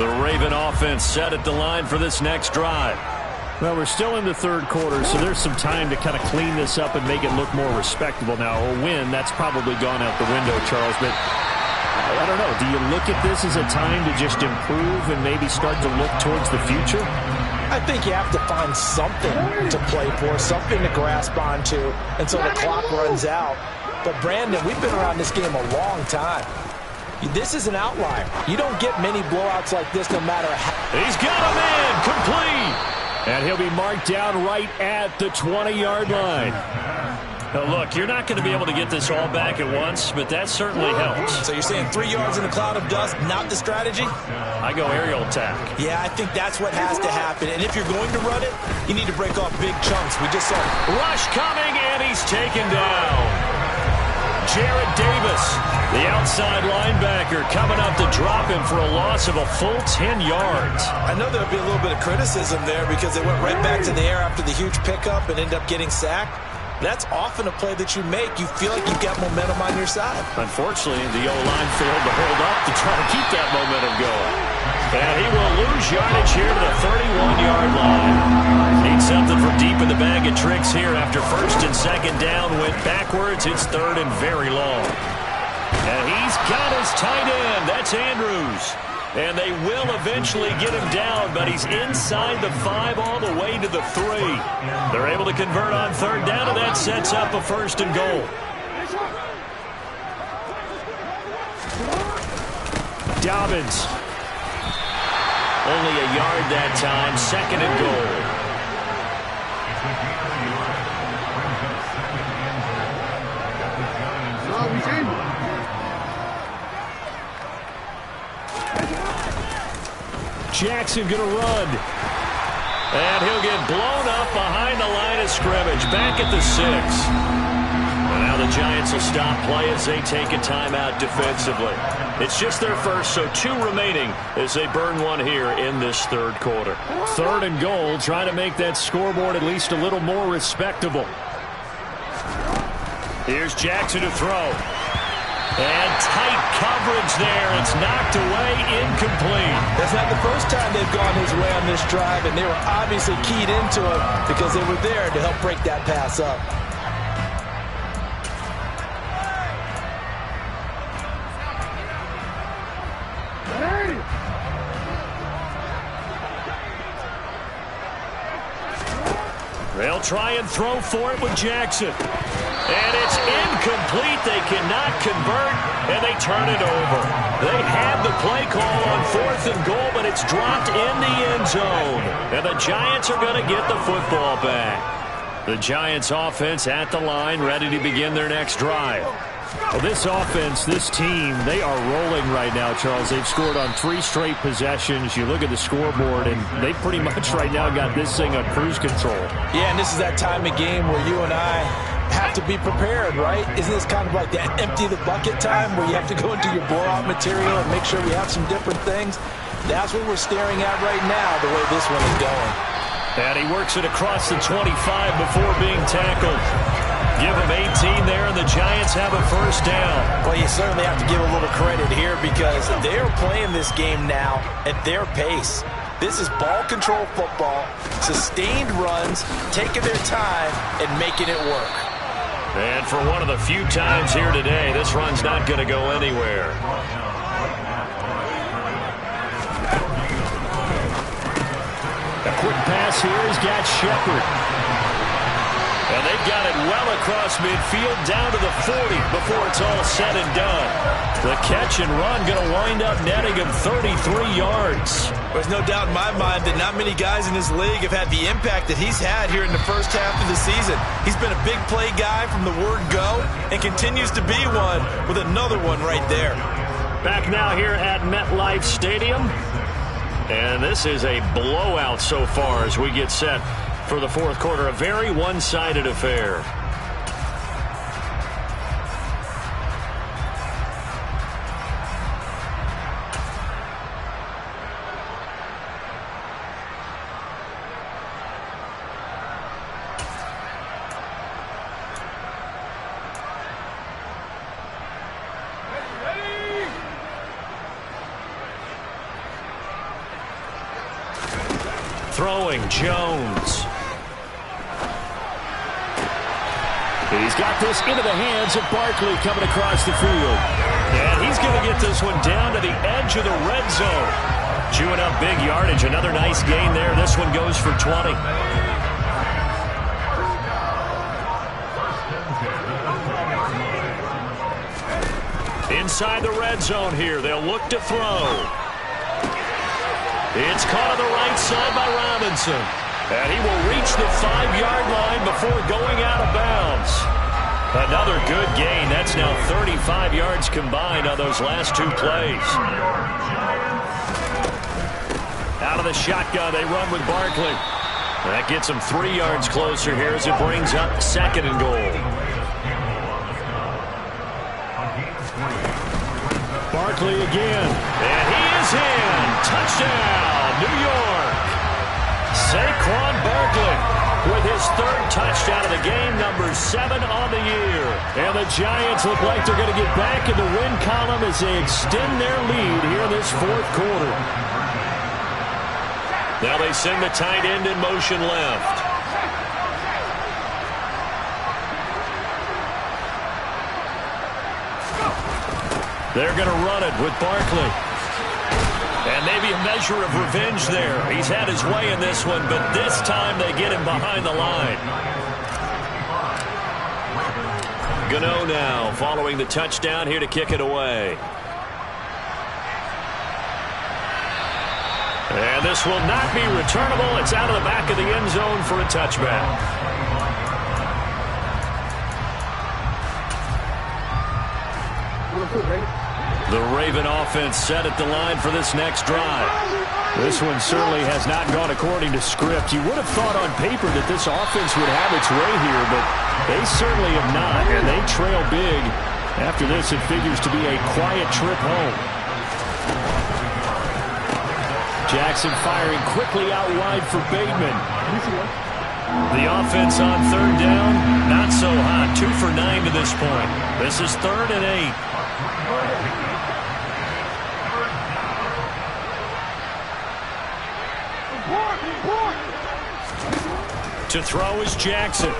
The Raven offense set at the line for this next drive. Well, we're still in the 3rd quarter, so there's some time to kind of clean this up and make it look more respectable now. A win, that's probably gone out the window, Charles, but I don't know. Do you look at this as a time to just improve and maybe start to look towards the future? I think you have to find something to play for, something to grasp onto until the clock runs out. But, Brandon, we've been around this game a long time. This is an outlier. You don't get many blowouts like this no matter how. He's got a man complete. And he'll be marked down right at the 20-yard line. Now, look, you're not going to be able to get this all back at once, but that certainly helps. So you're saying 3 yards in a cloud of dust, not the strategy? I go aerial attack. Yeah, I think that's what has to happen. And if you're going to run it, you need to break off big chunks. We just saw rush coming, and he's taken down. Jarrad Davis, the outside linebacker, coming up to drop him for a loss of a full 10 yards. I know there'll be a little bit of criticism there because they went right back to the air after the huge pickup and ended up getting sacked. That's often a play that you make. You feel like you've got momentum on your side. Unfortunately, the O-line failed to hold up to try to keep that momentum going. And he will lose yardage here to the 31-yard line. Needs something from deep in the bag of tricks here after first and second down. Went backwards. It's third and very long. And he's got his tight end. That's Andrews. And they will eventually get him down, but he's inside the 5 all the way to the 3. They're able to convert on third down, and that sets up a first and goal. Dobbins. Only a yard that time, second and goal. Jackson going to run. And he'll get blown up behind the line of scrimmage. Back at the 6. And now the Giants will stop play as they take a timeout defensively. It's just their first, so 2 remaining as they burn one here in this third quarter. Third and goal, trying to make that scoreboard at least a little more respectable. Here's Jackson to throw. And tight coverage there. It's knocked away, incomplete. That's not the first time they've gone his way on this drive, and they were obviously keyed into it because they were there to help break that pass up. They'll try and throw for it with Jackson. And it's incomplete. They cannot convert, and they turn it over. They had the play call on 4th and goal, but it's dropped in the end zone. And the Giants are going to get the football back. The Giants offense at the line, ready to begin their next drive. Well, this offense, this team, they are rolling right now, Charles. They've scored on 3 straight possessions. You look at the scoreboard, and they pretty much right now got this thing on cruise control. Yeah, and this is that time of game where you and I have to be prepared, right? Isn't this kind of like that empty the bucket time where you have to go into your blowout material and make sure we have some different things? That's what we're staring at right now, the way this one is going. And he works it across the 25 before being tackled. Give him 18 there, and the Giants have a first down. Well, you certainly have to give a little credit here because they're playing this game now at their pace. This is ball control football, sustained runs, taking their time, and making it work. And for one of the few times here today, this run's not going to go anywhere. A quick pass here has got Shepard. And they've got it well across midfield down to the 40 before it's all said and done. The catch and run going to wind up netting him 33 yards. There's no doubt in my mind that not many guys in this league have had the impact that he's had here in the first half of the season. He's been a big play guy from the word go and continues to be one with another one right there. Back now here at MetLife Stadium. And this is a blowout so far as we get set for the fourth quarter. A very one-sided affair. Throwing Jones. He's got this into the hands of Barkley coming across the field. And he's going to get this one down to the edge of the red zone. Chewing up big yardage. Another nice gain there. This one goes for 20. Inside the red zone here. They'll look to throw. It's caught on the right side by Robinson. And he will reach the 5-yard line before going out of bounds. Another good gain. That's now 35 yards combined on those last 2 plays. Out of the shotgun, they run with Barkley. That gets them 3 yards closer here as it brings up 2nd and goal. Barkley again. And he is in. Touchdown, New York. Saquon Barkley with his 3rd touchdown of the game, number 7 on the year. And the Giants look like they're going to get back in the win column as they extend their lead here in this 4th quarter. Now they send the tight end in motion left. They're going to run it with Barkley. And maybe a measure of revenge there. He's had his way in this one, but this time they get him behind the line. Gano now following the touchdown here to kick it away. And this will not be returnable. It's out of the back of the end zone for a touchback. The Raven offense set at the line for this next drive. This one certainly has not gone according to script. You would have thought on paper that this offense would have its way here, but they certainly have not, and they trail big. After this, it figures to be a quiet trip home. Jackson firing quickly out wide for Bateman. The offense on 3rd down, not so hot. 2 for 9 to this point. This is 3rd and 8. To throw is Jackson.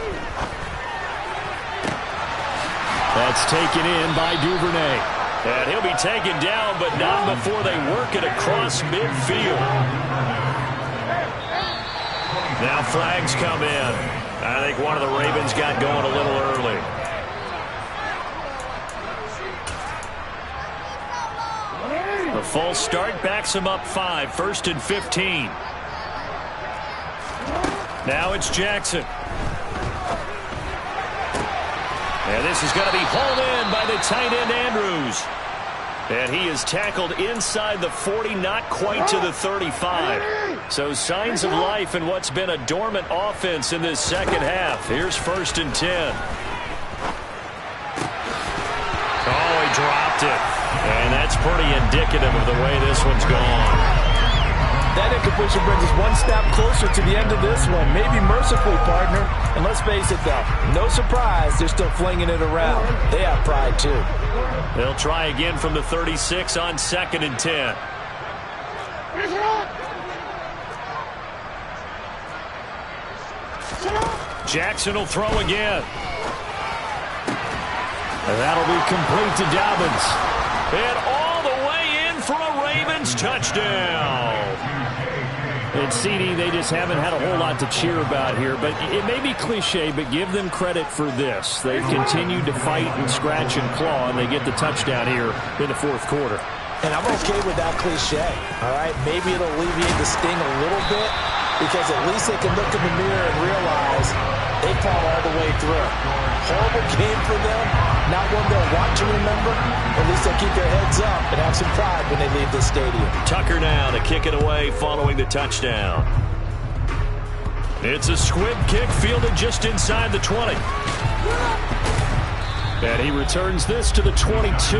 That's taken in by Duvernay. And he'll be taken down, but not before they work it across midfield. Now flags come in. I think one of the Ravens got going a little early. The false start backs him up 5, 1st and 15. Now it's Jackson. And this is going to be hauled in by the tight end Andrews. And he is tackled inside the 40, not quite to the 35. So signs of life in what's been a dormant offense in this 2nd half. Here's 1st and 10. Oh, he dropped it. And that's pretty indicative of the way this one's gone. That incompletion brings us one step closer to the end of this one. Maybe mercifully, partner. And let's face it, though, no surprise, they're still flinging it around. They have pride, too. They'll try again from the 36 on 2nd and 10. Jackson will throw again. And that'll be complete to Dobbins. And all the way in for a Ravens touchdown. And CD, they just haven't had a whole lot to cheer about here. But it may be cliche, but give them credit for this. They've continued to fight and scratch and claw, and they get the touchdown here in the 4th quarter. And I'm okay with that cliche, all right? Maybe it'll alleviate the sting a little bit because at least they can look in the mirror and realize they fought all the way through. Horrible game for them, not one they'll want to remember. At least they'll keep their heads up and have some pride when they leave this stadium. Tucker now to kick it away following the touchdown. It's a squib kick fielded just inside the 20. And he returns this to the 22.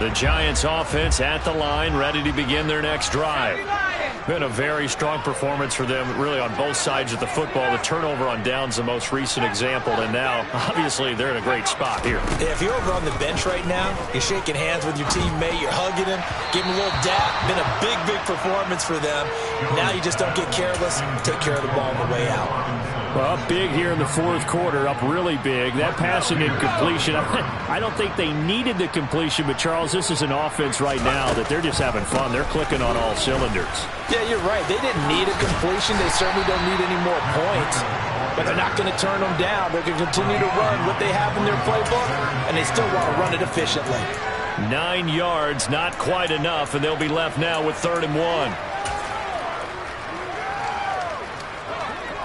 The Giants offense at the line, ready to begin their next drive. Been a very strong performance for them, really, on both sides of the football. The turnover on downs, the most recent example, and now, obviously, they're in a great spot here. If you're over on the bench right now, you're shaking hands with your teammate, you're hugging him, giving him a little dap. Been a big, big performance for them. Now you just don't get careless, take care of the ball on the way out. Well, up big here in the 4th quarter, up really big. That passing incompletion, I don't think they needed the completion, but Charles, this is an offense right now that they're just having fun. They're clicking on all cylinders. Yeah, you're right. They didn't need a completion. They certainly don't need any more points. But they're not going to turn them down. They're going to continue to run what they have in their playbook, and they still want to run it efficiently. 9 yards, not quite enough, and they'll be left now with 3rd and 1.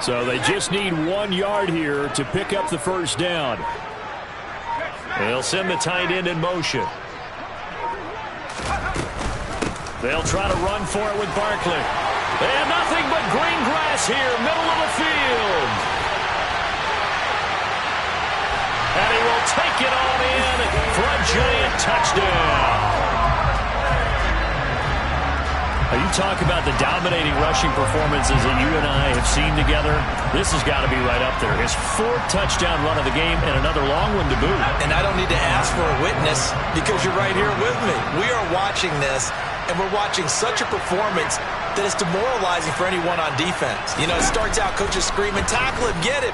So they just need 1 yard here to pick up the first down. They'll send the tight end in motion. They'll try to run for it with Barkley. They have nothing but green grass here, middle of the field. And he will take it on in for a giant touchdown. You talk about the dominating rushing performances that you and I have seen together. This has got to be right up there. His 4th touchdown run of the game and another long one to boot. And I don't need to ask for a witness because you're right here with me. We are watching this, and we're watching such a performance that is demoralizing for anyone on defense. You know, it starts out coaches screaming, tackle him, get him.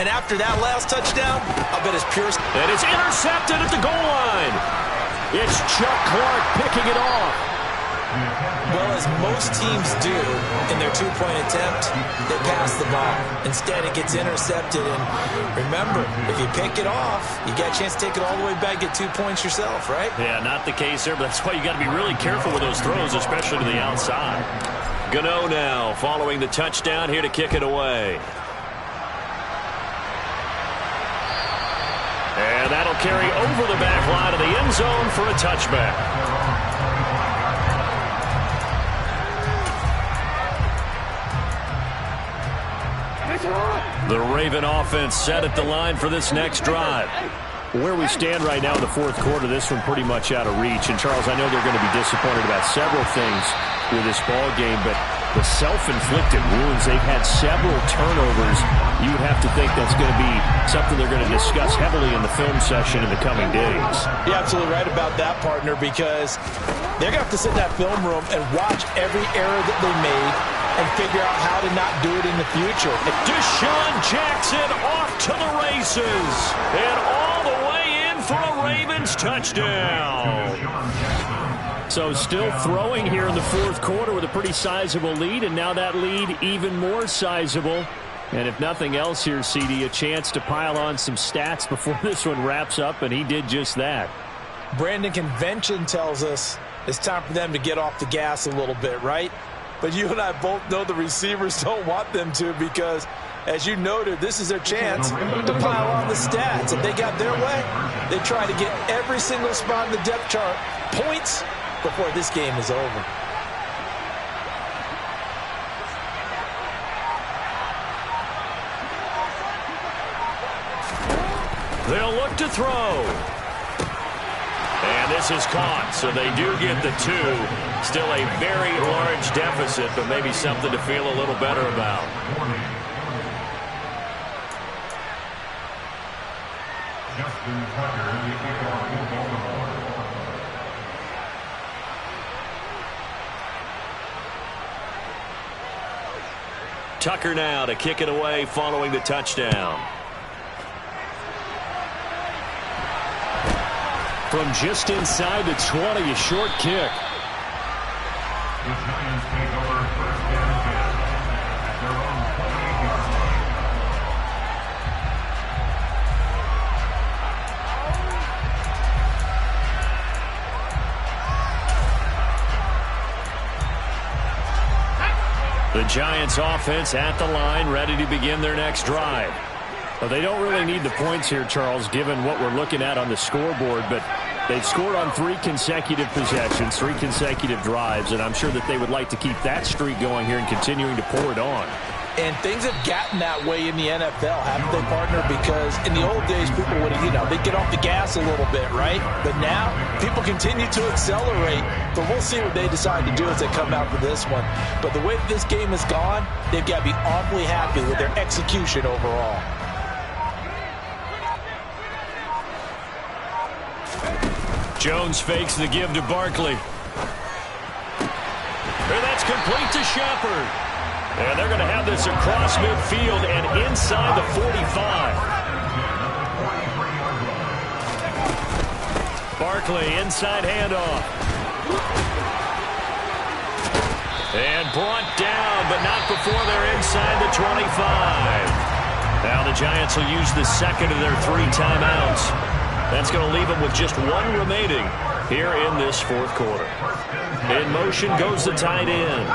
And after that last touchdown, I'll bet it's pure. And it's intercepted at the goal line. It's Chuck Clark picking it off. Well, as most teams do in their two-point attempt, they pass the ball. Instead, it gets intercepted. And remember, if you pick it off, you got a chance to take it all the way back, get 2 points yourself, right? Yeah, not the case there, but that's why you got to be really careful with those throws, especially to the outside. Gano now following the touchdown here to kick it away. And that'll carry over the back line of the end zone for a touchback. The Raven offense set at the line for this next drive. Where we stand right now in the 4th quarter, this one pretty much out of reach. And, Charles, I know they're going to be disappointed about several things with this ball game, but the self-inflicted wounds, they've had several turnovers. You would have to think that's going to be something they're going to discuss heavily in the film session in the coming days. You're absolutely right about that, partner, because they're going to have to sit in that film room and watch every error that they made and figure out how to not do it in the future. Deshaun Jackson off to the races. And all the way in for a Ravens touchdown. So still throwing here in the 4th quarter with a pretty sizable lead, and now that lead even more sizable. And if nothing else here, CD, a chance to pile on some stats before this one wraps up, and he did just that. Brandon, convention tells us it's time for them to get off the gas a little bit, right? But you and I both know the receivers don't want them to because, as you noted, this is their chance to pile on the stats. If they got their way, they try to get every single spot in the depth chart points before this game is over. They'll look to throw. And this is caught, so they do get the 2. Still a very large deficit, but maybe something to feel a little better about. Tucker now to kick it away following the touchdown. From just inside the 20, a short kick. The Giants offense at the line, ready to begin their next drive. Well, they don't really need the points here, Charles, given what we're looking at on the scoreboard, but they've scored on 3 consecutive possessions, 3 consecutive drives, and I'm sure that they would like to keep that streak going here and continuing to pour it on. And things have gotten that way in the NFL, haven't they, partner? Because in the old days, people would, they'd get off the gas a little bit, right? But now, people continue to accelerate, but we'll see what they decide to do as they come out for this one. But the way that this game has gone, they've got to be awfully happy with their execution overall. Jones fakes the give to Barkley. And that's complete to Shepard. And they're going to have this across midfield and inside the 45. Barkley, inside handoff. And brought down, but not before they're inside the 25. Now the Giants will use the second of their 3 timeouts. That's going to leave them with just 1 remaining here in this fourth quarter. In motion goes the tight end.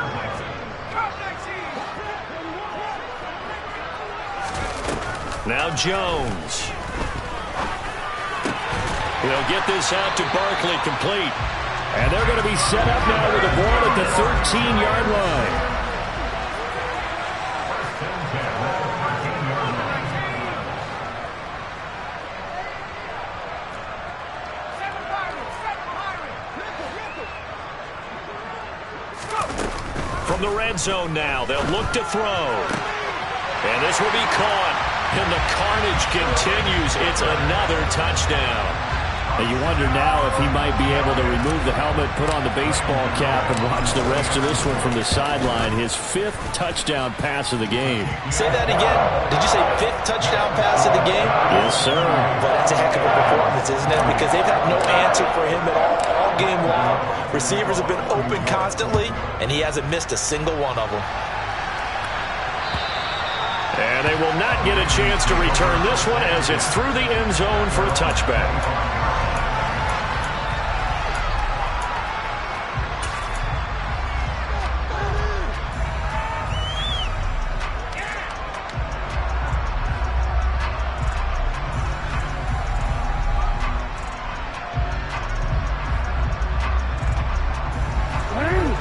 Now Jones. He'll get this out to Barkley, complete. And they're going to be set up now with the ball at the 13-yard line. From the red zone now, they'll look to throw. And this will be caught. And the carnage continues. It's another touchdown. And you wonder now if he might be able to remove the helmet, put on the baseball cap, and watch the rest of this one from the sideline. His 5th touchdown pass of the game. Say that again. Did you say 5th touchdown pass of the game? Yes, sir. But that's a heck of a performance, isn't it? Because they've had no answer for him at all game long. Receivers have been open constantly, and he hasn't missed a single one of them. And they will not get a chance to return this one as it's through the end zone for a touchback.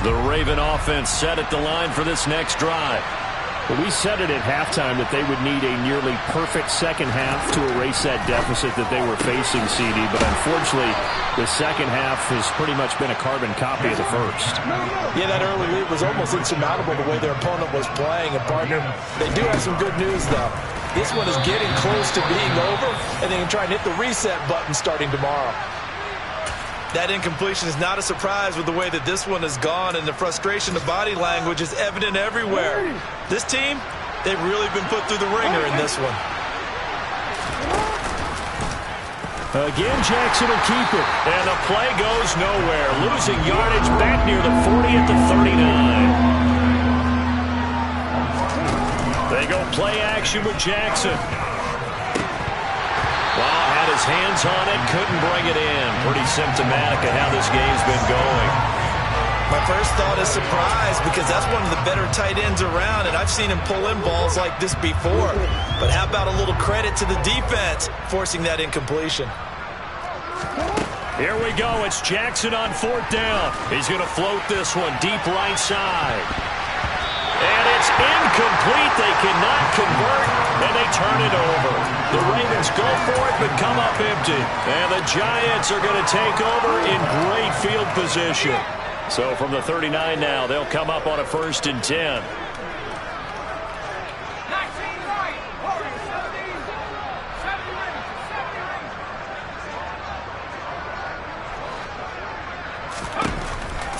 The Raven offense set at the line for this next drive. Well, we said it at halftime that they would need a nearly perfect second half to erase that deficit that they were facing, CD. But unfortunately, the second half has pretty much been a carbon copy of the first. Yeah, that early lead was almost insurmountable the way their opponent was playing. And, partner, they do have some good news, though. This one is getting close to being over, and they can try and hit the reset button starting tomorrow. That incompletion is not a surprise with the way that this one has gone, and the frustration, the body language is evident everywhere. This team, they've really been put through the ringer in this one. Again, Jackson will keep it, and the play goes nowhere. Losing yardage back near the 40 at the 39. They go play action with Jackson. Wow, had his hands on it, couldn't bring it in. Pretty symptomatic of how this game's been going. My first thought is surprise, because that's one of the better tight ends around, and I've seen him pull in balls like this before. But how about a little credit to the defense forcing that incompletion? Here we go. It's Jackson on 4th down. He's going to float this one deep right side. And it's incomplete. They cannot convert, and they turn it over. The Ravens go for it, but come up empty. And the Giants are going to take over in great field position. So from the 39 now, they'll come up on a 1st and 10.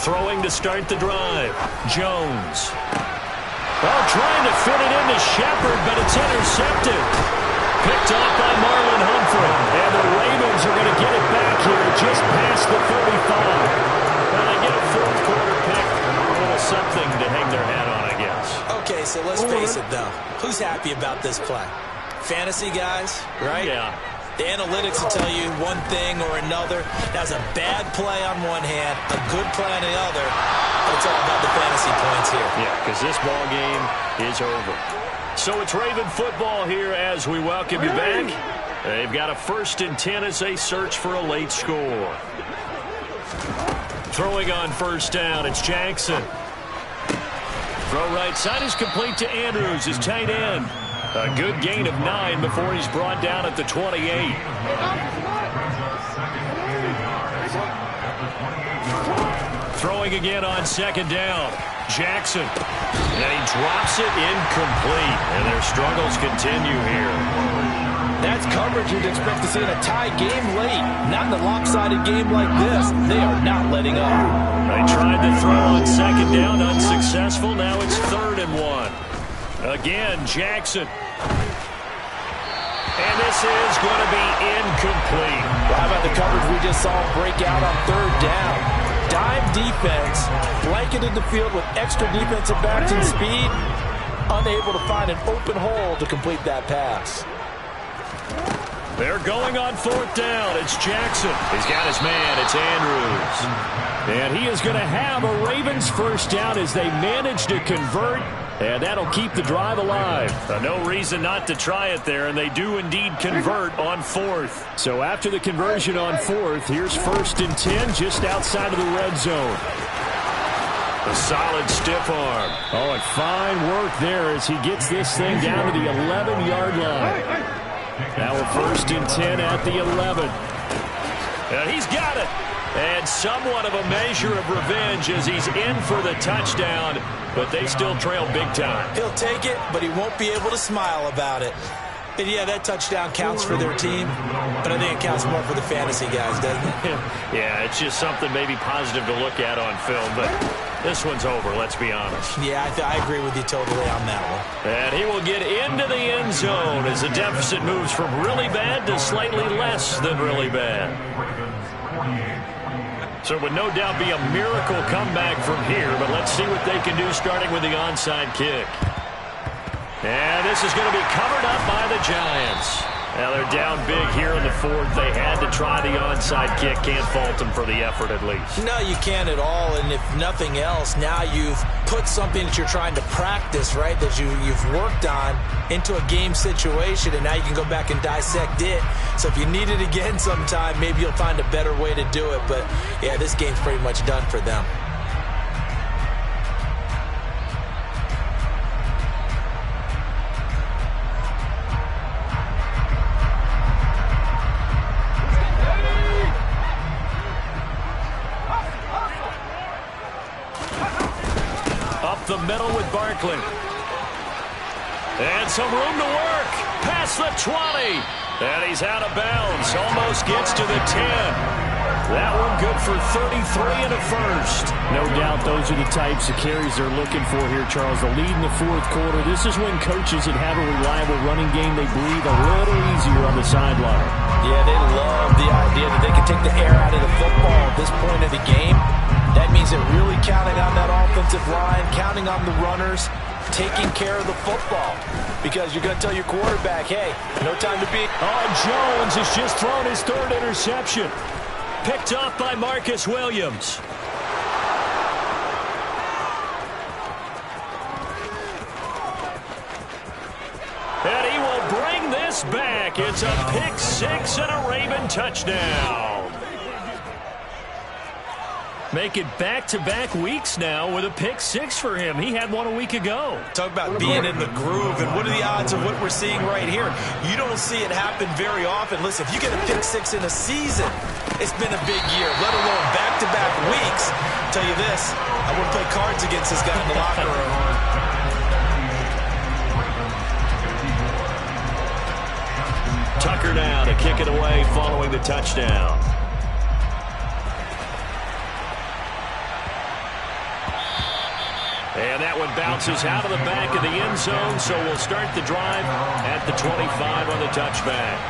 Throwing to start the drive. Jones. Well, trying to fit it into Shepard, but it's intercepted. Picked off by Marlon Humphrey. And the Ravens are going to get it back here just past the 35. Well, they get a fourth quarter pick. A little something to hang their hat on, I guess. Okay, so let's face it, though. Who's happy about this play? Fantasy guys, right? Yeah. The analytics will tell you one thing or another. That's a bad play on one hand, a good play on the other. It's all about the fantasy points here. Yeah, because this ball game is over. So it's Raven football here as we welcome you back. They've got a 1st and 10 as they search for a late score. Throwing on 1st down, it's Jackson. Throw right side is complete to Andrews, his tight end. A good gain of 9 before he's brought down at the 28. Throwing again on 2nd down. Jackson. And he drops it incomplete. And their struggles continue here. That's coverage you'd expect to see in a tie game late. Not in a lopsided game like this. They are not letting up. They tried to throw on 2nd down, unsuccessful. Now it's 3rd and 1. Again, Jackson. And this is going to be incomplete. Well, how about the coverage we just saw break out on 3rd down? dime defense, blanketed the field with extra defensive backs and speed, unable to find an open hole to complete that pass. They're going on fourth down. It's Jackson. He's got his man. It's Andrews. And he is going to have a Ravens first down as they manage to convert. And that'll keep the drive alive. No reason not to try it there, and they do indeed convert on fourth. So after the conversion on fourth, here's 1st and 10 just outside of the red zone. A solid stiff arm. Oh, and fine work there as he gets this thing down to the 11-yard line. Now a 1st and 10 at the 11. And he's got it. And somewhat of a measure of revenge as he's in for the touchdown, but they still trail big time. He'll take it, but he won't be able to smile about it. And yeah, that touchdown counts for their team, but I think it counts more for the fantasy guys, doesn't it? Yeah, it's just something maybe positive to look at on film, but this one's over, let's be honest. Yeah, I agree with you totally on that one. And he will get into the end zone as the deficit moves from really bad to slightly less than really bad. So it would no doubt be a miracle comeback from here, but let's see what they can do starting with the onside kick. And this is going to be covered up by the Giants. Now they're down big here in the fourth. They had to try the onside kick. Can't fault them for the effort at least. No, you can't at all. And if nothing else, now you've put something that you're trying to practice, right, that you've worked on into a game situation, and now you can go back and dissect it. So if you need it again sometime, maybe you'll find a better way to do it. But, yeah, this game's pretty much done for them. The middle with Barkley. And some room to work. Past the 20. And he's out of bounds. Almost gets to the 10. That one good for 33 and a first. No doubt those are the types of carries they're looking for here, Charles. The lead in the fourth quarter. This is when coaches that have a reliable running game, they breathe a little easier on the sideline. Yeah, they love the idea that they can take the air out of the football at this point of the game. That means they're really counting on that offensive line, counting on the runners, taking care of the football. Because you're going to tell your quarterback, hey, no time to beat. Oh, Jones has just thrown his third interception. Picked off by Marcus Williams. And he will bring this back. It's a pick six and a Raven touchdown. Make it back-to-back weeks now with a pick six for him. He had one a week ago. Talk about being in the groove, and what are the odds of what we're seeing right here? You don't see it happen very often. Listen, if you get a pick six in a season, it's been a big year, let alone back-to-back weeks. I'll tell you this, I wouldn't play cards against this guy in the locker room. Tucker now to kick it away following the touchdown. And that one bounces out of the back of the end zone, so we'll start the drive at the 25 on the touchback.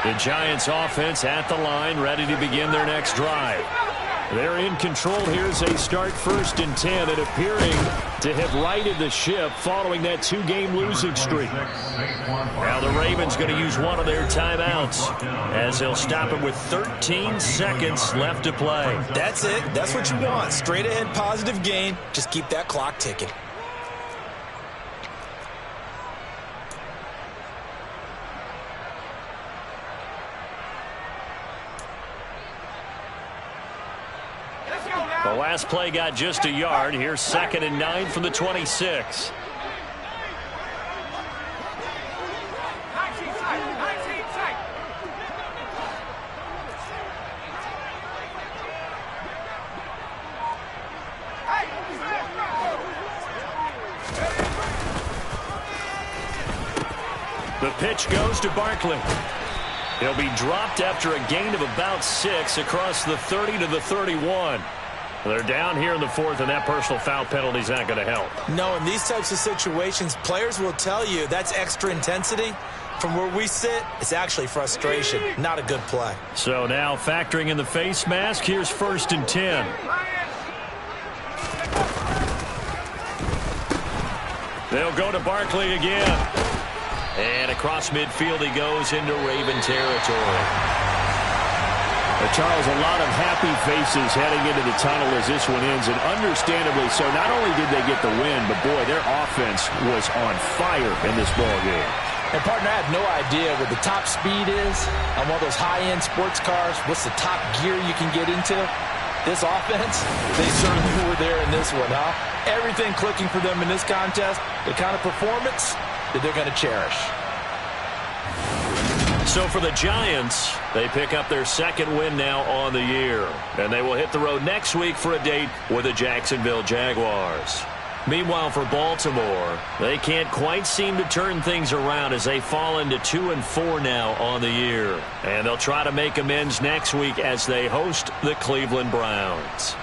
The Giants offense at the line, ready to begin their next drive. They're in control here as they start 1st and 10 and appearing to have righted the ship following that 2-game losing streak. Now the Ravens going to use one of their timeouts as they'll stop it with 13 seconds left to play. That's it. That's what you want. Straight ahead positive gain. Just keep that clock ticking. The last play got just a yard. Here's 2nd and 9 from the 26. The pitch goes to Barkley. He'll be dropped after a gain of about 6 across the 30 to the 31. They're down here in the fourth, and that personal foul penalty is not going to help. No, in these types of situations, players will tell you that's extra intensity. From where we sit, it's actually frustration, not a good play. So now factoring in the face mask, here's 1st and 10. They'll go to Barkley again. And across midfield he goes into Raven territory. Charles, a lot of happy faces heading into the tunnel as this one ends, and understandably so. Not only did they get the win, but boy, their offense was on fire in this ballgame. And, partner, I have no idea what the top speed is on one of those high-end sports cars. What's the top gear you can get into? This offense, they certainly were there in this one, huh? Everything clicking for them in this contest, the kind of performance that they're going to cherish. So for the Giants, they pick up their 2nd win now on the year. And they will hit the road next week for a date with the Jacksonville Jaguars. Meanwhile, for Baltimore, they can't quite seem to turn things around as they fall into 2-4 now on the year. And they'll try to make amends next week as they host the Cleveland Browns.